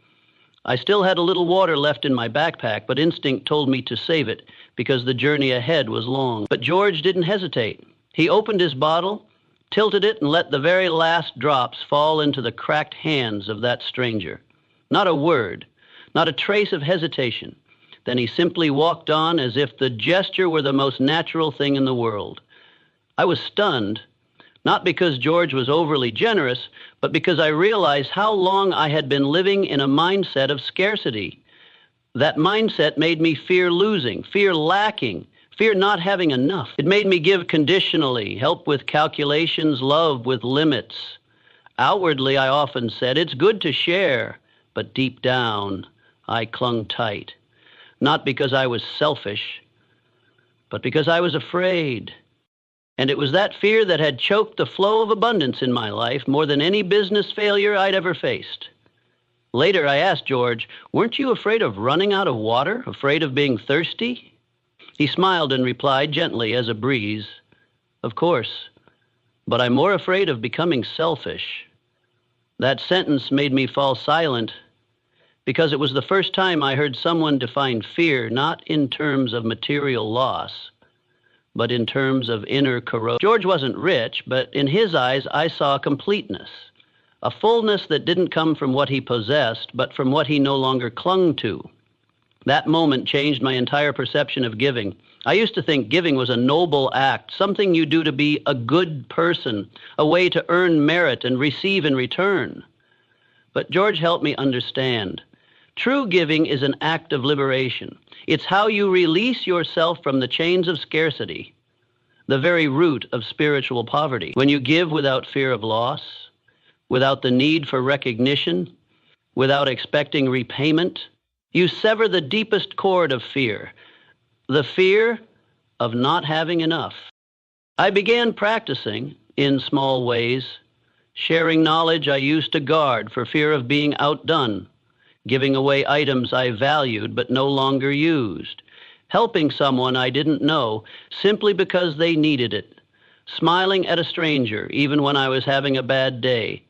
I still had a little water left in my backpack, but instinct told me to save it, because the journey ahead was long. But George didn't hesitate. He opened his bottle, tilted it, and let the very last drops fall into the cracked hands of that stranger. Not a word, not a trace of hesitation. Then he simply walked on as if the gesture were the most natural thing in the world. I was stunned, not because George was overly generous, but because I realized how long I had been living in a mindset of scarcity. That mindset made me fear losing, fear lacking, fear not having enough. It made me give conditionally, help with calculations, love with limits. Outwardly, I often said, it's good to share, but deep down, I clung tight. Not because I was selfish, but because I was afraid. And it was that fear that had choked the flow of abundance in my life more than any business failure I'd ever faced. Later, I asked George, weren't you afraid of running out of water, afraid of being thirsty? He smiled and replied gently as a breeze, of course, but I'm more afraid of becoming selfish. That sentence made me fall silent because it was the first time I heard someone define fear not in terms of material loss, but in terms of inner corrosion. George wasn't rich, but in his eyes, I saw completeness, a fullness that didn't come from what he possessed, but from what he no longer clung to. That moment changed my entire perception of giving. I used to think giving was a noble act, something you do to be a good person, a way to earn merit and receive in return. But George helped me understand. True giving is an act of liberation. It's how you release yourself from the chains of scarcity, the very root of spiritual poverty. When you give without fear of loss, without the need for recognition, without expecting repayment, you sever the deepest cord of fear, the fear of not having enough. I began practicing, in small ways, sharing knowledge I used to guard for fear of being outdone, giving away items I valued but no longer used, helping someone I didn't know simply because they needed it, smiling at a stranger even when I was having a bad day.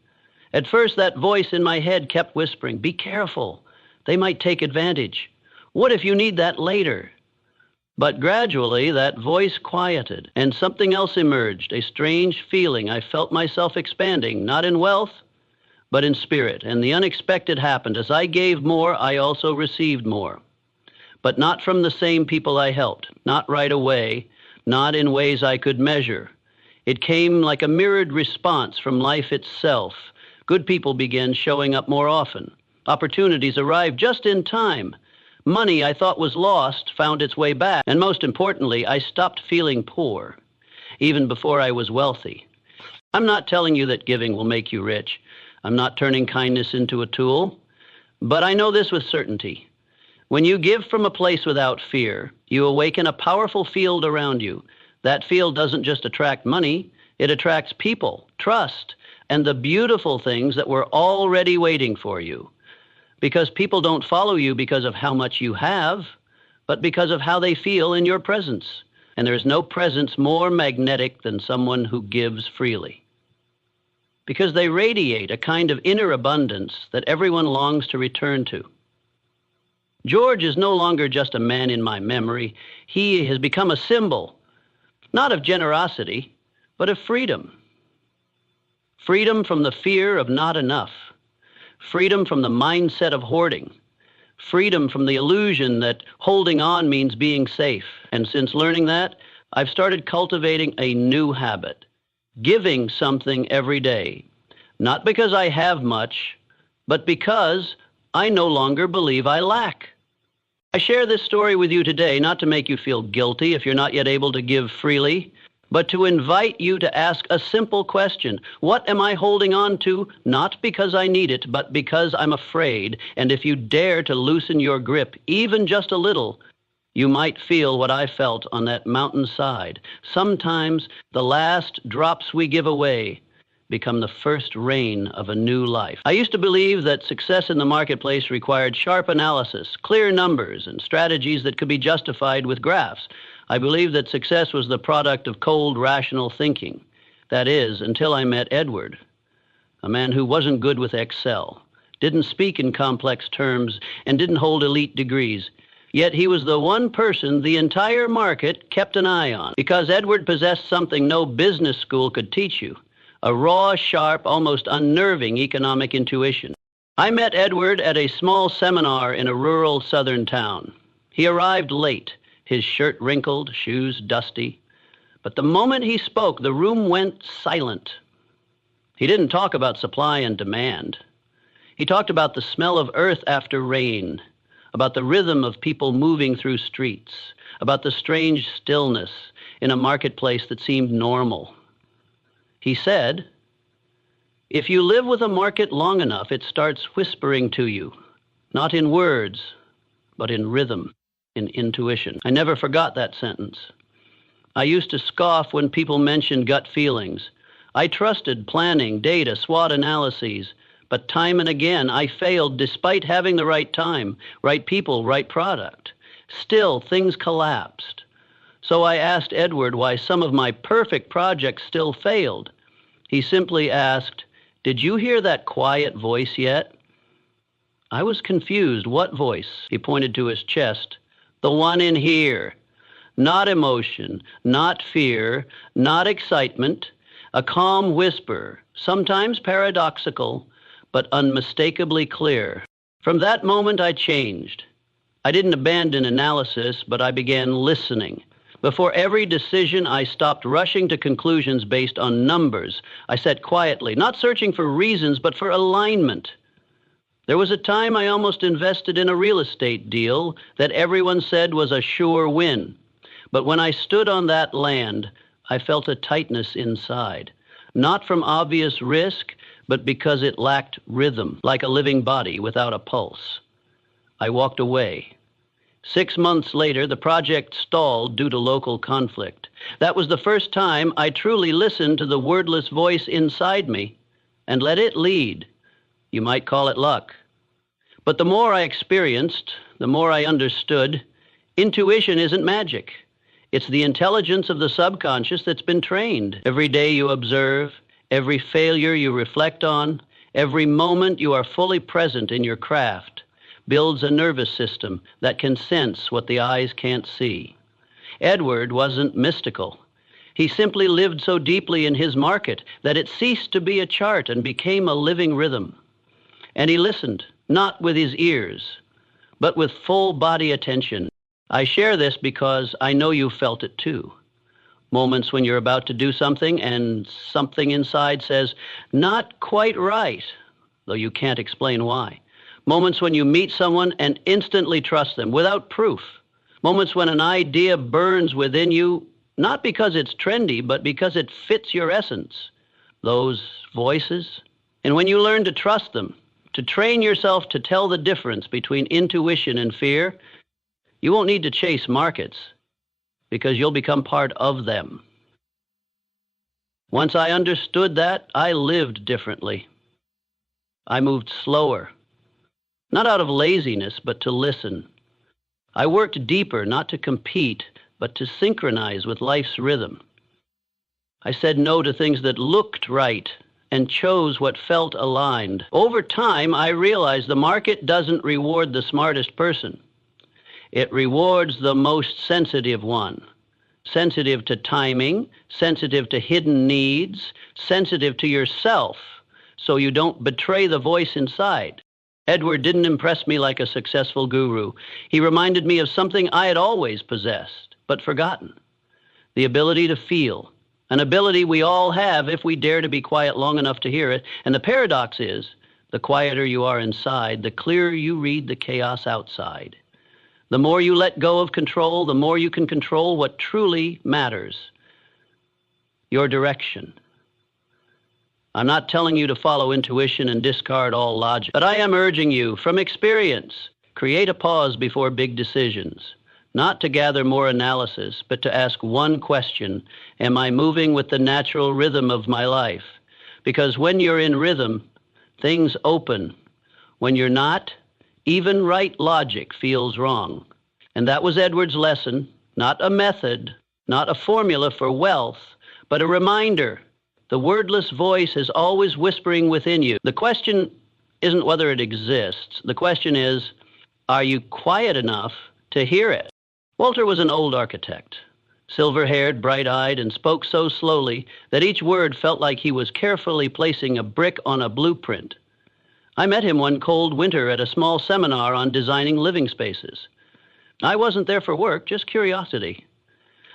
At first, that voice in my head kept whispering, be careful, they might take advantage. What if you need that later? But gradually, that voice quieted, and something else emerged, a strange feeling. I felt myself expanding, not in wealth, but in spirit. And the unexpected happened. As I gave more, I also received more. But not from the same people I helped, not right away, not in ways I could measure. It came like a mirrored response from life itself. Good people began showing up more often. Opportunities arrived just in time. Money I thought was lost found its way back. And most importantly, I stopped feeling poor, even before I was wealthy. I'm not telling you that giving will make you rich. I'm not turning kindness into a tool. But I know this with certainty. When you give from a place without fear, you awaken a powerful field around you. That field doesn't just attract money, it attracts people, trust, and the beautiful things that were already waiting for you. Because people don't follow you because of how much you have, but because of how they feel in your presence. And there is no presence more magnetic than someone who gives freely. Because they radiate a kind of inner abundance that everyone longs to return to. George is no longer just a man in my memory. He has become a symbol, not of generosity, but of freedom. Freedom from the fear of not enough. Freedom from the mindset of hoarding. Freedom from the illusion that holding on means being safe. And since learning that, I've started cultivating a new habit, giving something every day, not because I have much, but because I no longer believe I lack. I share this story with you today not to make you feel guilty if you're not yet able to give freely, but to invite you to ask a simple question. What am I holding on to, not because I need it, but because I'm afraid? And if you dare to loosen your grip, even just a little, you might feel what I felt on that mountainside. Sometimes the last drops we give away become the first rain of a new life. I used to believe that success in the marketplace required sharp analysis, clear numbers, and strategies that could be justified with graphs. I believed that success was the product of cold, rational thinking. That is, until I met Edward, a man who wasn't good with Excel, didn't speak in complex terms, and didn't hold elite degrees. Yet he was the one person the entire market kept an eye on, because Edward possessed something no business school could teach you, a raw, sharp, almost unnerving economic intuition. I met Edward at a small seminar in a rural southern town. He arrived late, his shirt wrinkled, shoes dusty. But the moment he spoke, the room went silent. He didn't talk about supply and demand. He talked about the smell of earth after rain, about the rhythm of people moving through streets, about the strange stillness in a marketplace that seemed normal. He said, "If you live with a market long enough, it starts whispering to you, not in words, but in rhythm, in intuition." I never forgot that sentence. I used to scoff when people mentioned gut feelings. I trusted planning, data, SWOT analyses, but time and again I failed despite having the right time, right people, right product. Still, things collapsed. So I asked Edward why some of my perfect projects still failed. He simply asked, "Did you hear that quiet voice yet?" I was confused. What voice? He pointed to his chest. "The one in here. Not emotion, not fear, not excitement, a calm whisper, sometimes paradoxical, but unmistakably clear." From that moment, I changed. I didn't abandon analysis, but I began listening. Before every decision, I stopped rushing to conclusions based on numbers. I sat quietly, not searching for reasons, but for alignment. There was a time I almost invested in a real estate deal that everyone said was a sure win. But when I stood on that land, I felt a tightness inside, not from obvious risk, but because it lacked rhythm, like a living body without a pulse. I walked away. 6 months later, the project stalled due to local conflict. That was the first time I truly listened to the wordless voice inside me and let it lead. You might call it luck. But the more I experienced, the more I understood, intuition isn't magic. It's the intelligence of the subconscious that's been trained. Every day you observe, every failure you reflect on, every moment you are fully present in your craft, builds a nervous system that can sense what the eyes can't see. Edward wasn't mystical. He simply lived so deeply in his market that it ceased to be a chart and became a living rhythm. And he listened, not with his ears, but with full body attention. I share this because I know you felt it too. Moments when you're about to do something and something inside says, "Not quite right," though you can't explain why. Moments when you meet someone and instantly trust them without proof. Moments when an idea burns within you, not because it's trendy, but because it fits your essence. Those voices. And when you learn to trust them, to train yourself to tell the difference between intuition and fear, you won't need to chase markets because you'll become part of them. Once I understood that, I lived differently. I moved slower. Not out of laziness, but to listen. I worked deeper, not to compete, but to synchronize with life's rhythm. I said no to things that looked right and chose what felt aligned. Over time, I realized the market doesn't reward the smartest person. It rewards the most sensitive one. Sensitive to timing, sensitive to hidden needs, sensitive to yourself, so you don't betray the voice inside. Edward didn't impress me like a successful guru. He reminded me of something I had always possessed, but forgotten. the ability to feel, an ability we all have if we dare to be quiet long enough to hear it. And the paradox is, the quieter you are inside, the clearer you read the chaos outside. The more you let go of control, the more you can control what truly matters, your direction. I'm not telling you to follow intuition and discard all logic, but I am urging you, from experience, create a pause before big decisions, not to gather more analysis, but to ask one question: am I moving with the natural rhythm of my life? Because when you're in rhythm, things open. When you're not, even right logic feels wrong. And that was Edward's lesson, not a method, not a formula for wealth, but a reminder. The wordless voice is always whispering within you. The question isn't whether it exists. The question is, are you quiet enough to hear it? Walter was an old architect, silver-haired, bright-eyed, and spoke so slowly that each word felt like he was carefully placing a brick on a blueprint. I met him one cold winter at a small seminar on designing living spaces. I wasn't there for work, just curiosity.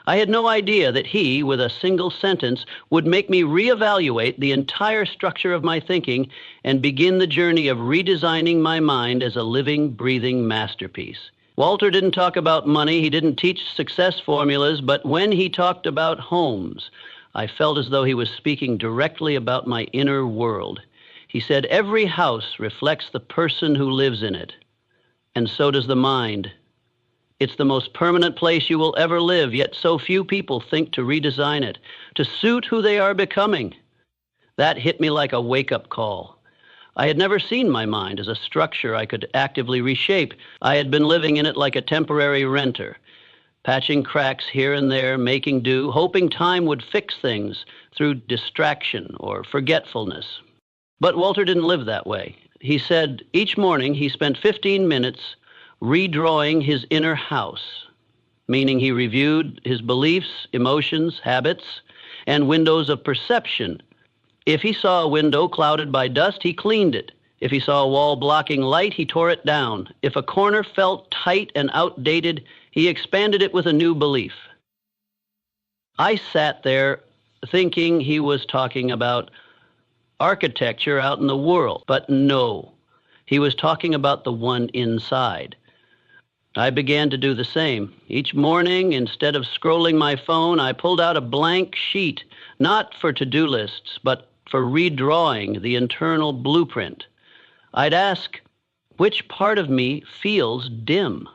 I had no idea that he, with a single sentence, would make me reevaluate the entire structure of my thinking and begin the journey of redesigning my mind as a living, breathing masterpiece. Walter didn't talk about money, he didn't teach success formulas, but when he talked about homes, I felt as though he was speaking directly about my inner world. He said, every house reflects the person who lives in it, and so does the mind. It's the most permanent place you will ever live, yet so few people think to redesign it, to suit who they are becoming. That hit me like a wake-up call. I had never seen my mind as a structure I could actively reshape. I had been living in it like a temporary renter, patching cracks here and there, making do, hoping time would fix things through distraction or forgetfulness. But Walter didn't live that way. He said each morning he spent 15 minutes redrawing his inner house, meaning he reviewed his beliefs, emotions, habits, and windows of perception. If he saw a window clouded by dust, he cleaned it. If he saw a wall blocking light, he tore it down. If a corner felt tight and outdated, he expanded it with a new belief. I sat there thinking he was talking about architecture out in the world, but no, he was talking about the one inside. I began to do the same. Each morning, instead of scrolling my phone, I pulled out a blank sheet, not for to-do lists, but for redrawing the internal blueprint. I'd ask, which part of me feels dim?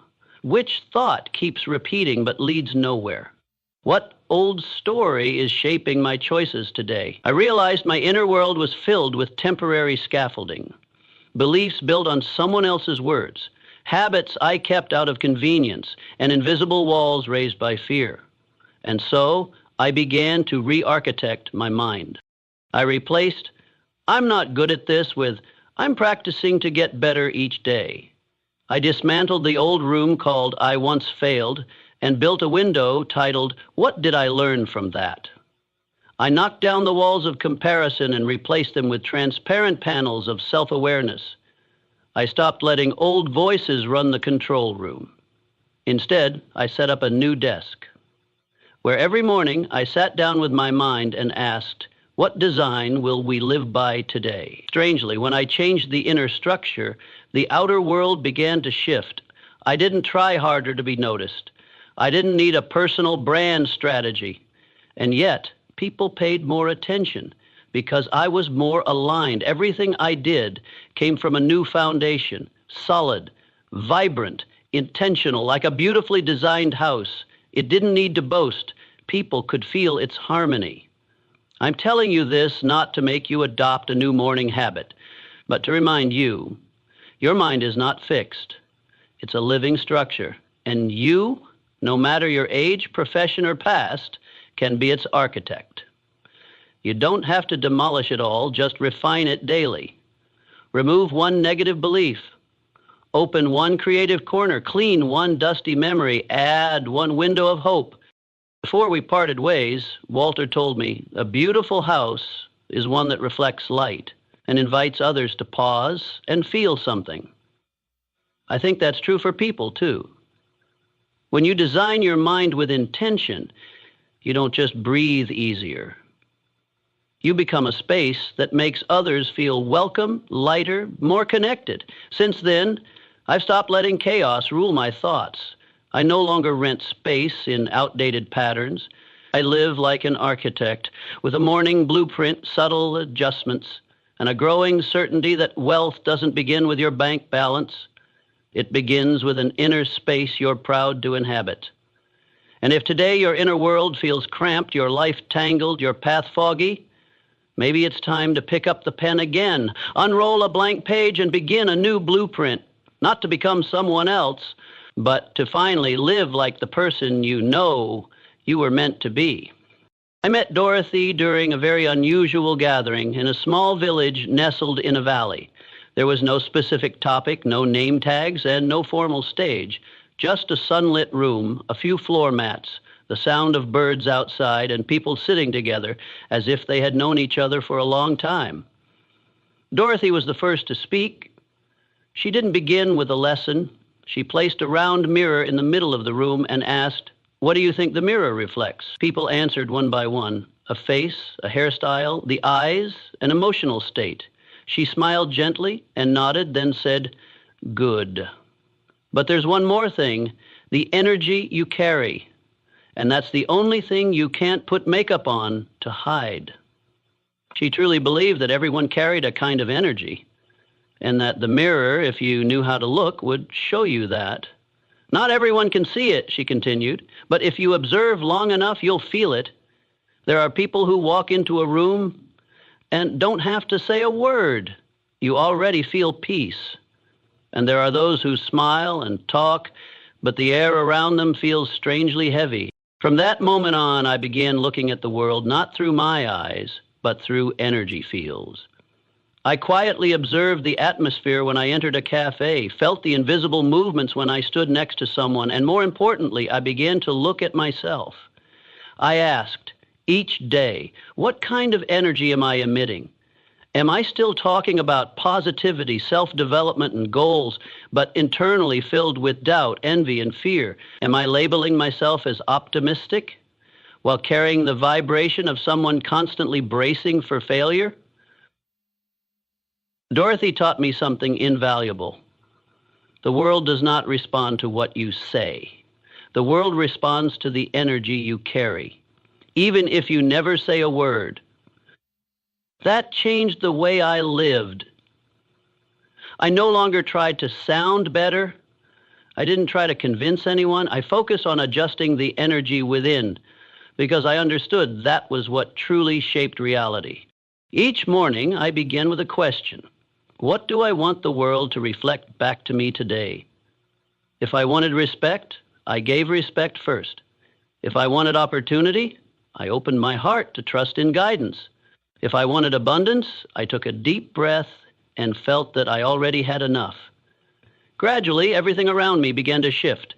Which thought keeps repeating but leads nowhere? What old story is shaping my choices today? I realized my inner world was filled with temporary scaffolding, beliefs built on someone else's words, habits I kept out of convenience, and invisible walls raised by fear. And so I began to re-architect my mind. I replaced, I'm not good at this, with, I'm practicing to get better each day. I dismantled the old room called I Once Failed and built a window titled, What Did I Learn from That? I knocked down the walls of comparison and replaced them with transparent panels of self-awareness. I stopped letting old voices run the control room. Instead, I set up a new desk, where every morning I sat down with my mind and asked, what design will we live by today? Strangely, when I changed the inner structure, the outer world began to shift. I didn't try harder to be noticed. I didn't need a personal brand strategy. And yet, people paid more attention because I was more aligned. Everything I did came from a new foundation, solid, vibrant, intentional, like a beautifully designed house. It didn't need to boast. People could feel its harmony. I'm telling you this not to make you adopt a new morning habit, but to remind you, your mind is not fixed. It's a living structure, and you, no matter your age, profession, or past, can be its architect. You don't have to demolish it all, just refine it daily. Remove one negative belief. Open one creative corner. Clean one dusty memory. Add one window of hope. Before we parted ways, Walter told me, a beautiful house is one that reflects light and invites others to pause and feel something. I think that's true for people, too. When you design your mind with intention, You don't just breathe easier. You become a space that makes others feel welcome, lighter, more connected. Since then, I've stopped letting chaos rule my thoughts. I no longer rent space in outdated patterns. I live like an architect with a morning blueprint, subtle adjustments, and a growing certainty that wealth doesn't begin with your bank balance. It begins with an inner space you're proud to inhabit. And if today your inner world feels cramped, your life tangled, your path foggy, maybe it's time to pick up the pen again, unroll a blank page, and begin a new blueprint, not to become someone else, but to finally live like the person you know you were meant to be. I met Dorothy during a very unusual gathering in a small village nestled in a valley. There was no specific topic, no name tags, and no formal stage, just a sunlit room, a few floor mats, the sound of birds outside, and people sitting together as if they had known each other for a long time. Dorothy was the first to speak. She didn't begin with a lesson. She placed a round mirror in the middle of the room and asked, "What do you think the mirror reflects?" People answered one by one, a face, a hairstyle, the eyes, an emotional state. She smiled gently and nodded, then said, "Good. But there's one more thing, the energy you carry. And that's the only thing you can't put makeup on to hide." She truly believed that everyone carried a kind of energy, and that the mirror, if you knew how to look, would show you that. "Not everyone can see it," she continued, "but if you observe long enough, you'll feel it. There are people who walk into a room and don't have to say a word. You already feel peace. And there are those who smile and talk, but the air around them feels strangely heavy. From that moment on, I began looking at the world not through my eyes, but through energy fields. I quietly observed the atmosphere when I entered a cafe, felt the invisible movements when I stood next to someone, and more importantly, I began to look at myself. I asked, each day, what kind of energy am I emitting? Am I still talking about positivity, self-development, and goals, but internally filled with doubt, envy, and fear? Am I labeling myself as optimistic while carrying the vibration of someone constantly bracing for failure? Dorothy taught me something invaluable. The world does not respond to what you say. The world responds to the energy you carry, even if you never say a word. That changed the way I lived. I no longer tried to sound better. I didn't try to convince anyone. I focused on adjusting the energy within because I understood that was what truly shaped reality. Each morning, I begin with a question. What do I want the world to reflect back to me today? If I wanted respect, I gave respect first. If I wanted opportunity, I opened my heart to trust in guidance. If I wanted abundance, I took a deep breath and felt that I already had enough. Gradually, everything around me began to shift,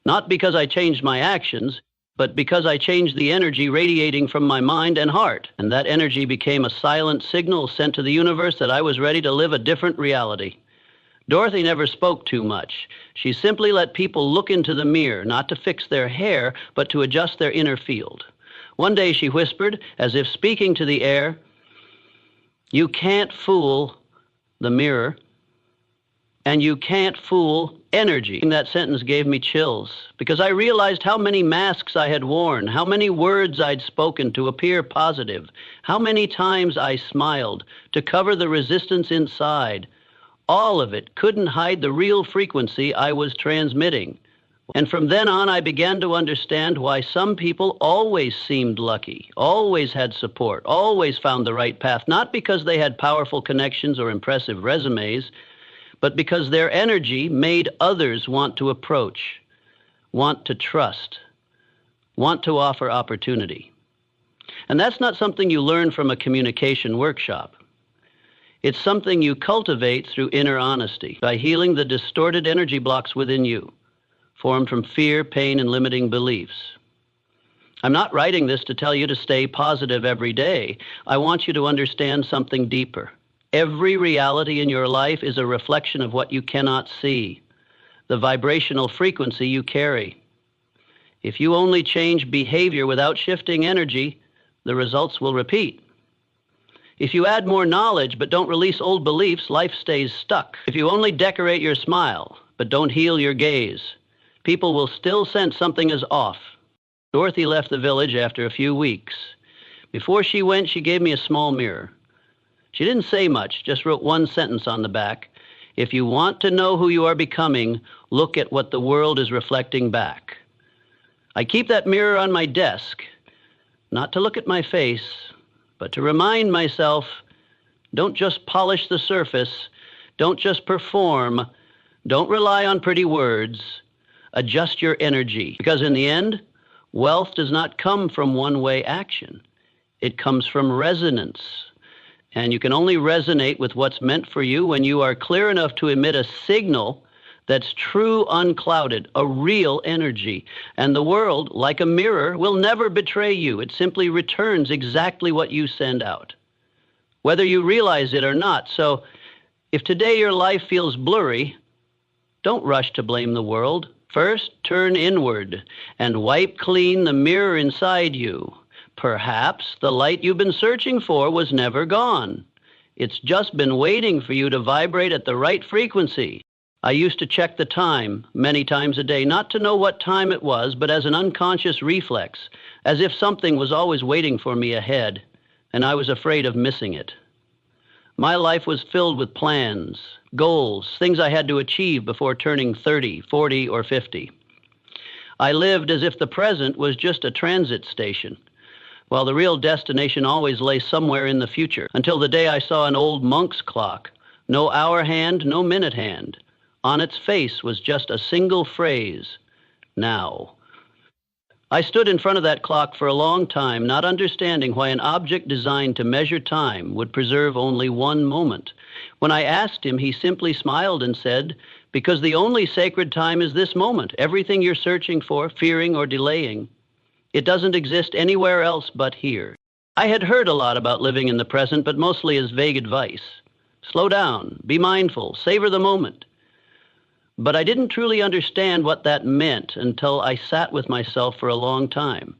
not because I changed my actions, but because I changed the energy radiating from my mind and heart, and that energy became a silent signal sent to the universe that I was ready to live a different reality. Dorothy never spoke too much. She simply let people look into the mirror, not to fix their hair, but to adjust their inner field. One day she whispered, as if speaking to the air, "You can't fool the mirror, and you can't fool energy." That sentence gave me chills because I realized how many masks I had worn, how many words I'd spoken to appear positive, how many times I smiled to cover the resistance inside. All of it couldn't hide the real frequency I was transmitting. And from then on, I began to understand why some people always seemed lucky, always had support, always found the right path, not because they had powerful connections or impressive resumes, but because their energy made others want to approach, want to trust, want to offer opportunity. And that's not something you learn from a communication workshop. It's something you cultivate through inner honesty, by healing the distorted energy blocks within you, formed from fear, pain, and limiting beliefs. I'm not writing this to tell you to stay positive every day. I want you to understand something deeper. Every reality in your life is a reflection of what you cannot see, the vibrational frequency you carry. If you only change behavior without shifting energy, the results will repeat. If you add more knowledge but don't release old beliefs, life stays stuck. If you only decorate your smile but don't heal your gaze, people will still sense something is off. Dorothy left the village after a few weeks. Before she went, she gave me a small mirror. She didn't say much, just wrote one sentence on the back. If you want to know who you are becoming, look at what the world is reflecting back. I keep that mirror on my desk, not to look at my face, but to remind myself, don't just polish the surface, don't just perform, don't rely on pretty words, adjust your energy. Because in the end, wealth does not come from one-way action. It comes from resonance. And you can only resonate with what's meant for you when you are clear enough to emit a signal that's true, unclouded, a real energy. And the world, like a mirror, will never betray you. It simply returns exactly what you send out, whether you realize it or not. So if today your life feels blurry, don't rush to blame the world. First, turn inward and wipe clean the mirror inside you. Perhaps the light you've been searching for was never gone. It's just been waiting for you to vibrate at the right frequency. I used to check the time many times a day, not to know what time it was, but as an unconscious reflex, as if something was always waiting for me ahead, and I was afraid of missing it. My life was filled with plans, goals, things I had to achieve before turning 30, 40, or 50. I lived as if the present was just a transit station, while the real destination always lay somewhere in the future, until the day I saw an old monk's clock, no hour hand, no minute hand. On its face was just a single phrase, now. I stood in front of that clock for a long time, not understanding why an object designed to measure time would preserve only one moment. When I asked him, he simply smiled and said, because the only sacred time is this moment. Everything you're searching for, fearing, or delaying, it doesn't exist anywhere else but here. I had heard a lot about living in the present, but mostly as vague advice. Slow down, be mindful, savor the moment. But I didn't truly understand what that meant until I sat with myself for a long time.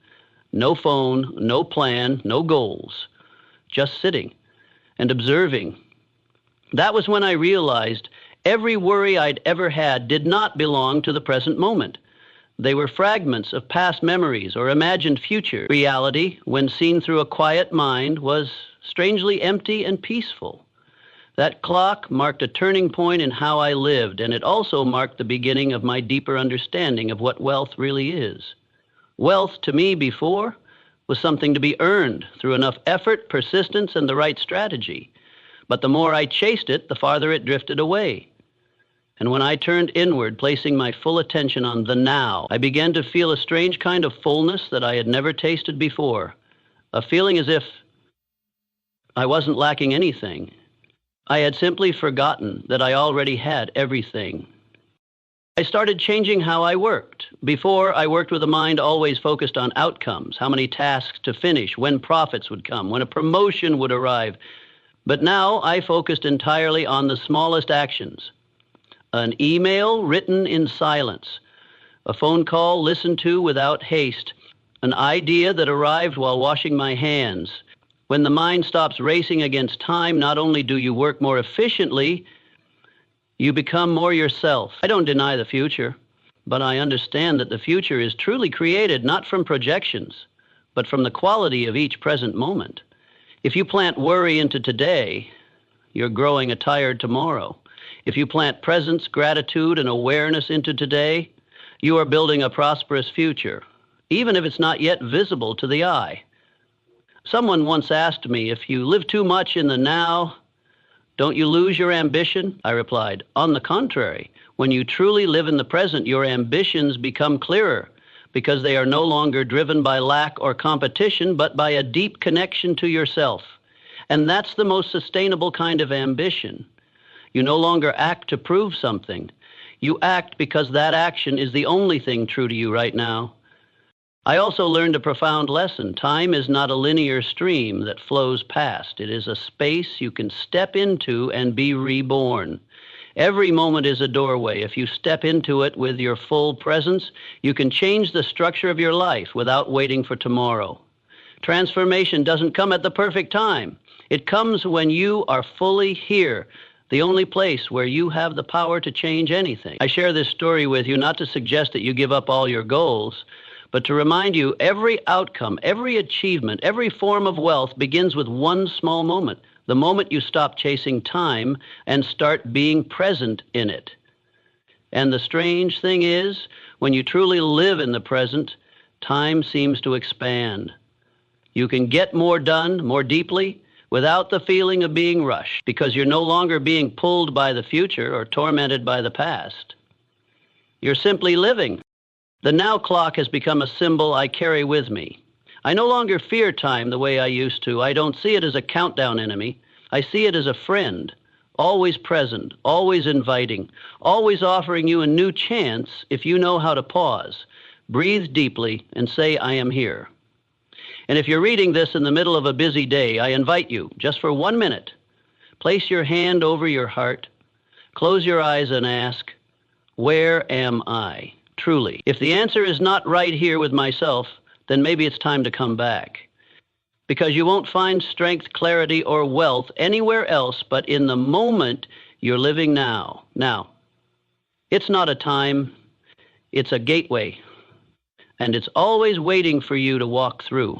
No phone, no plan, no goals, just sitting and observing. That was when I realized every worry I'd ever had did not belong to the present moment. They were fragments of past memories or imagined future. Reality, when seen through a quiet mind, was strangely empty and peaceful. That clock marked a turning point in how I lived, and it also marked the beginning of my deeper understanding of what wealth really is. Wealth, to me before, was something to be earned through enough effort, persistence, and the right strategy. But the more I chased it, the farther it drifted away. And when I turned inward, placing my full attention on the now, I began to feel a strange kind of fullness that I had never tasted before, a feeling as if I wasn't lacking anything. I had simply forgotten that I already had everything. I started changing how I worked. Before, I worked with a mind always focused on outcomes, how many tasks to finish, when profits would come, when a promotion would arrive. But now I focused entirely on the smallest actions. An email written in silence, a phone call listened to without haste, an idea that arrived while washing my hands. When the mind stops racing against time, not only do you work more efficiently, you become more yourself. I don't deny the future, but I understand that the future is truly created not from projections, but from the quality of each present moment. If you plant worry into today, you're growing a tired tomorrow. If you plant presence, gratitude, and awareness into today, you are building a prosperous future, even if it's not yet visible to the eye. Someone once asked me, if you live too much in the now, don't you lose your ambition? I replied, on the contrary, when you truly live in the present, your ambitions become clearer because they are no longer driven by lack or competition, but by a deep connection to yourself. And that's the most sustainable kind of ambition. You no longer act to prove something. You act because that action is the only thing true to you right now. I also learned a profound lesson. Time is not a linear stream that flows past. It is a space you can step into and be reborn. Every moment is a doorway. If you step into it with your full presence, you can change the structure of your life without waiting for tomorrow. Transformation doesn't come at the perfect time. It comes when you are fully here, the only place where you have the power to change anything. I share this story with you not to suggest that you give up all your goals, but to remind you every outcome, every achievement, every form of wealth begins with one small moment. The moment you stop chasing time and start being present in it. And the strange thing is, when you truly live in the present, time seems to expand. You can get more done more deeply without the feeling of being rushed, because you're no longer being pulled by the future or tormented by the past. You're simply living. The now clock has become a symbol I carry with me. I no longer fear time the way I used to. I don't see it as a countdown enemy. I see it as a friend, always present, always inviting, always offering you a new chance if you know how to pause, breathe deeply, and say, I am here. And if you're reading this in the middle of a busy day, I invite you, just for 1 minute, place your hand over your heart, close your eyes and ask, where am I, truly? If the answer is not right here with myself, then maybe it's time to come back. Because you won't find strength, clarity, or wealth anywhere else but in the moment you're living now. Now, it's not a time, it's a gateway, and it's always waiting for you to walk through.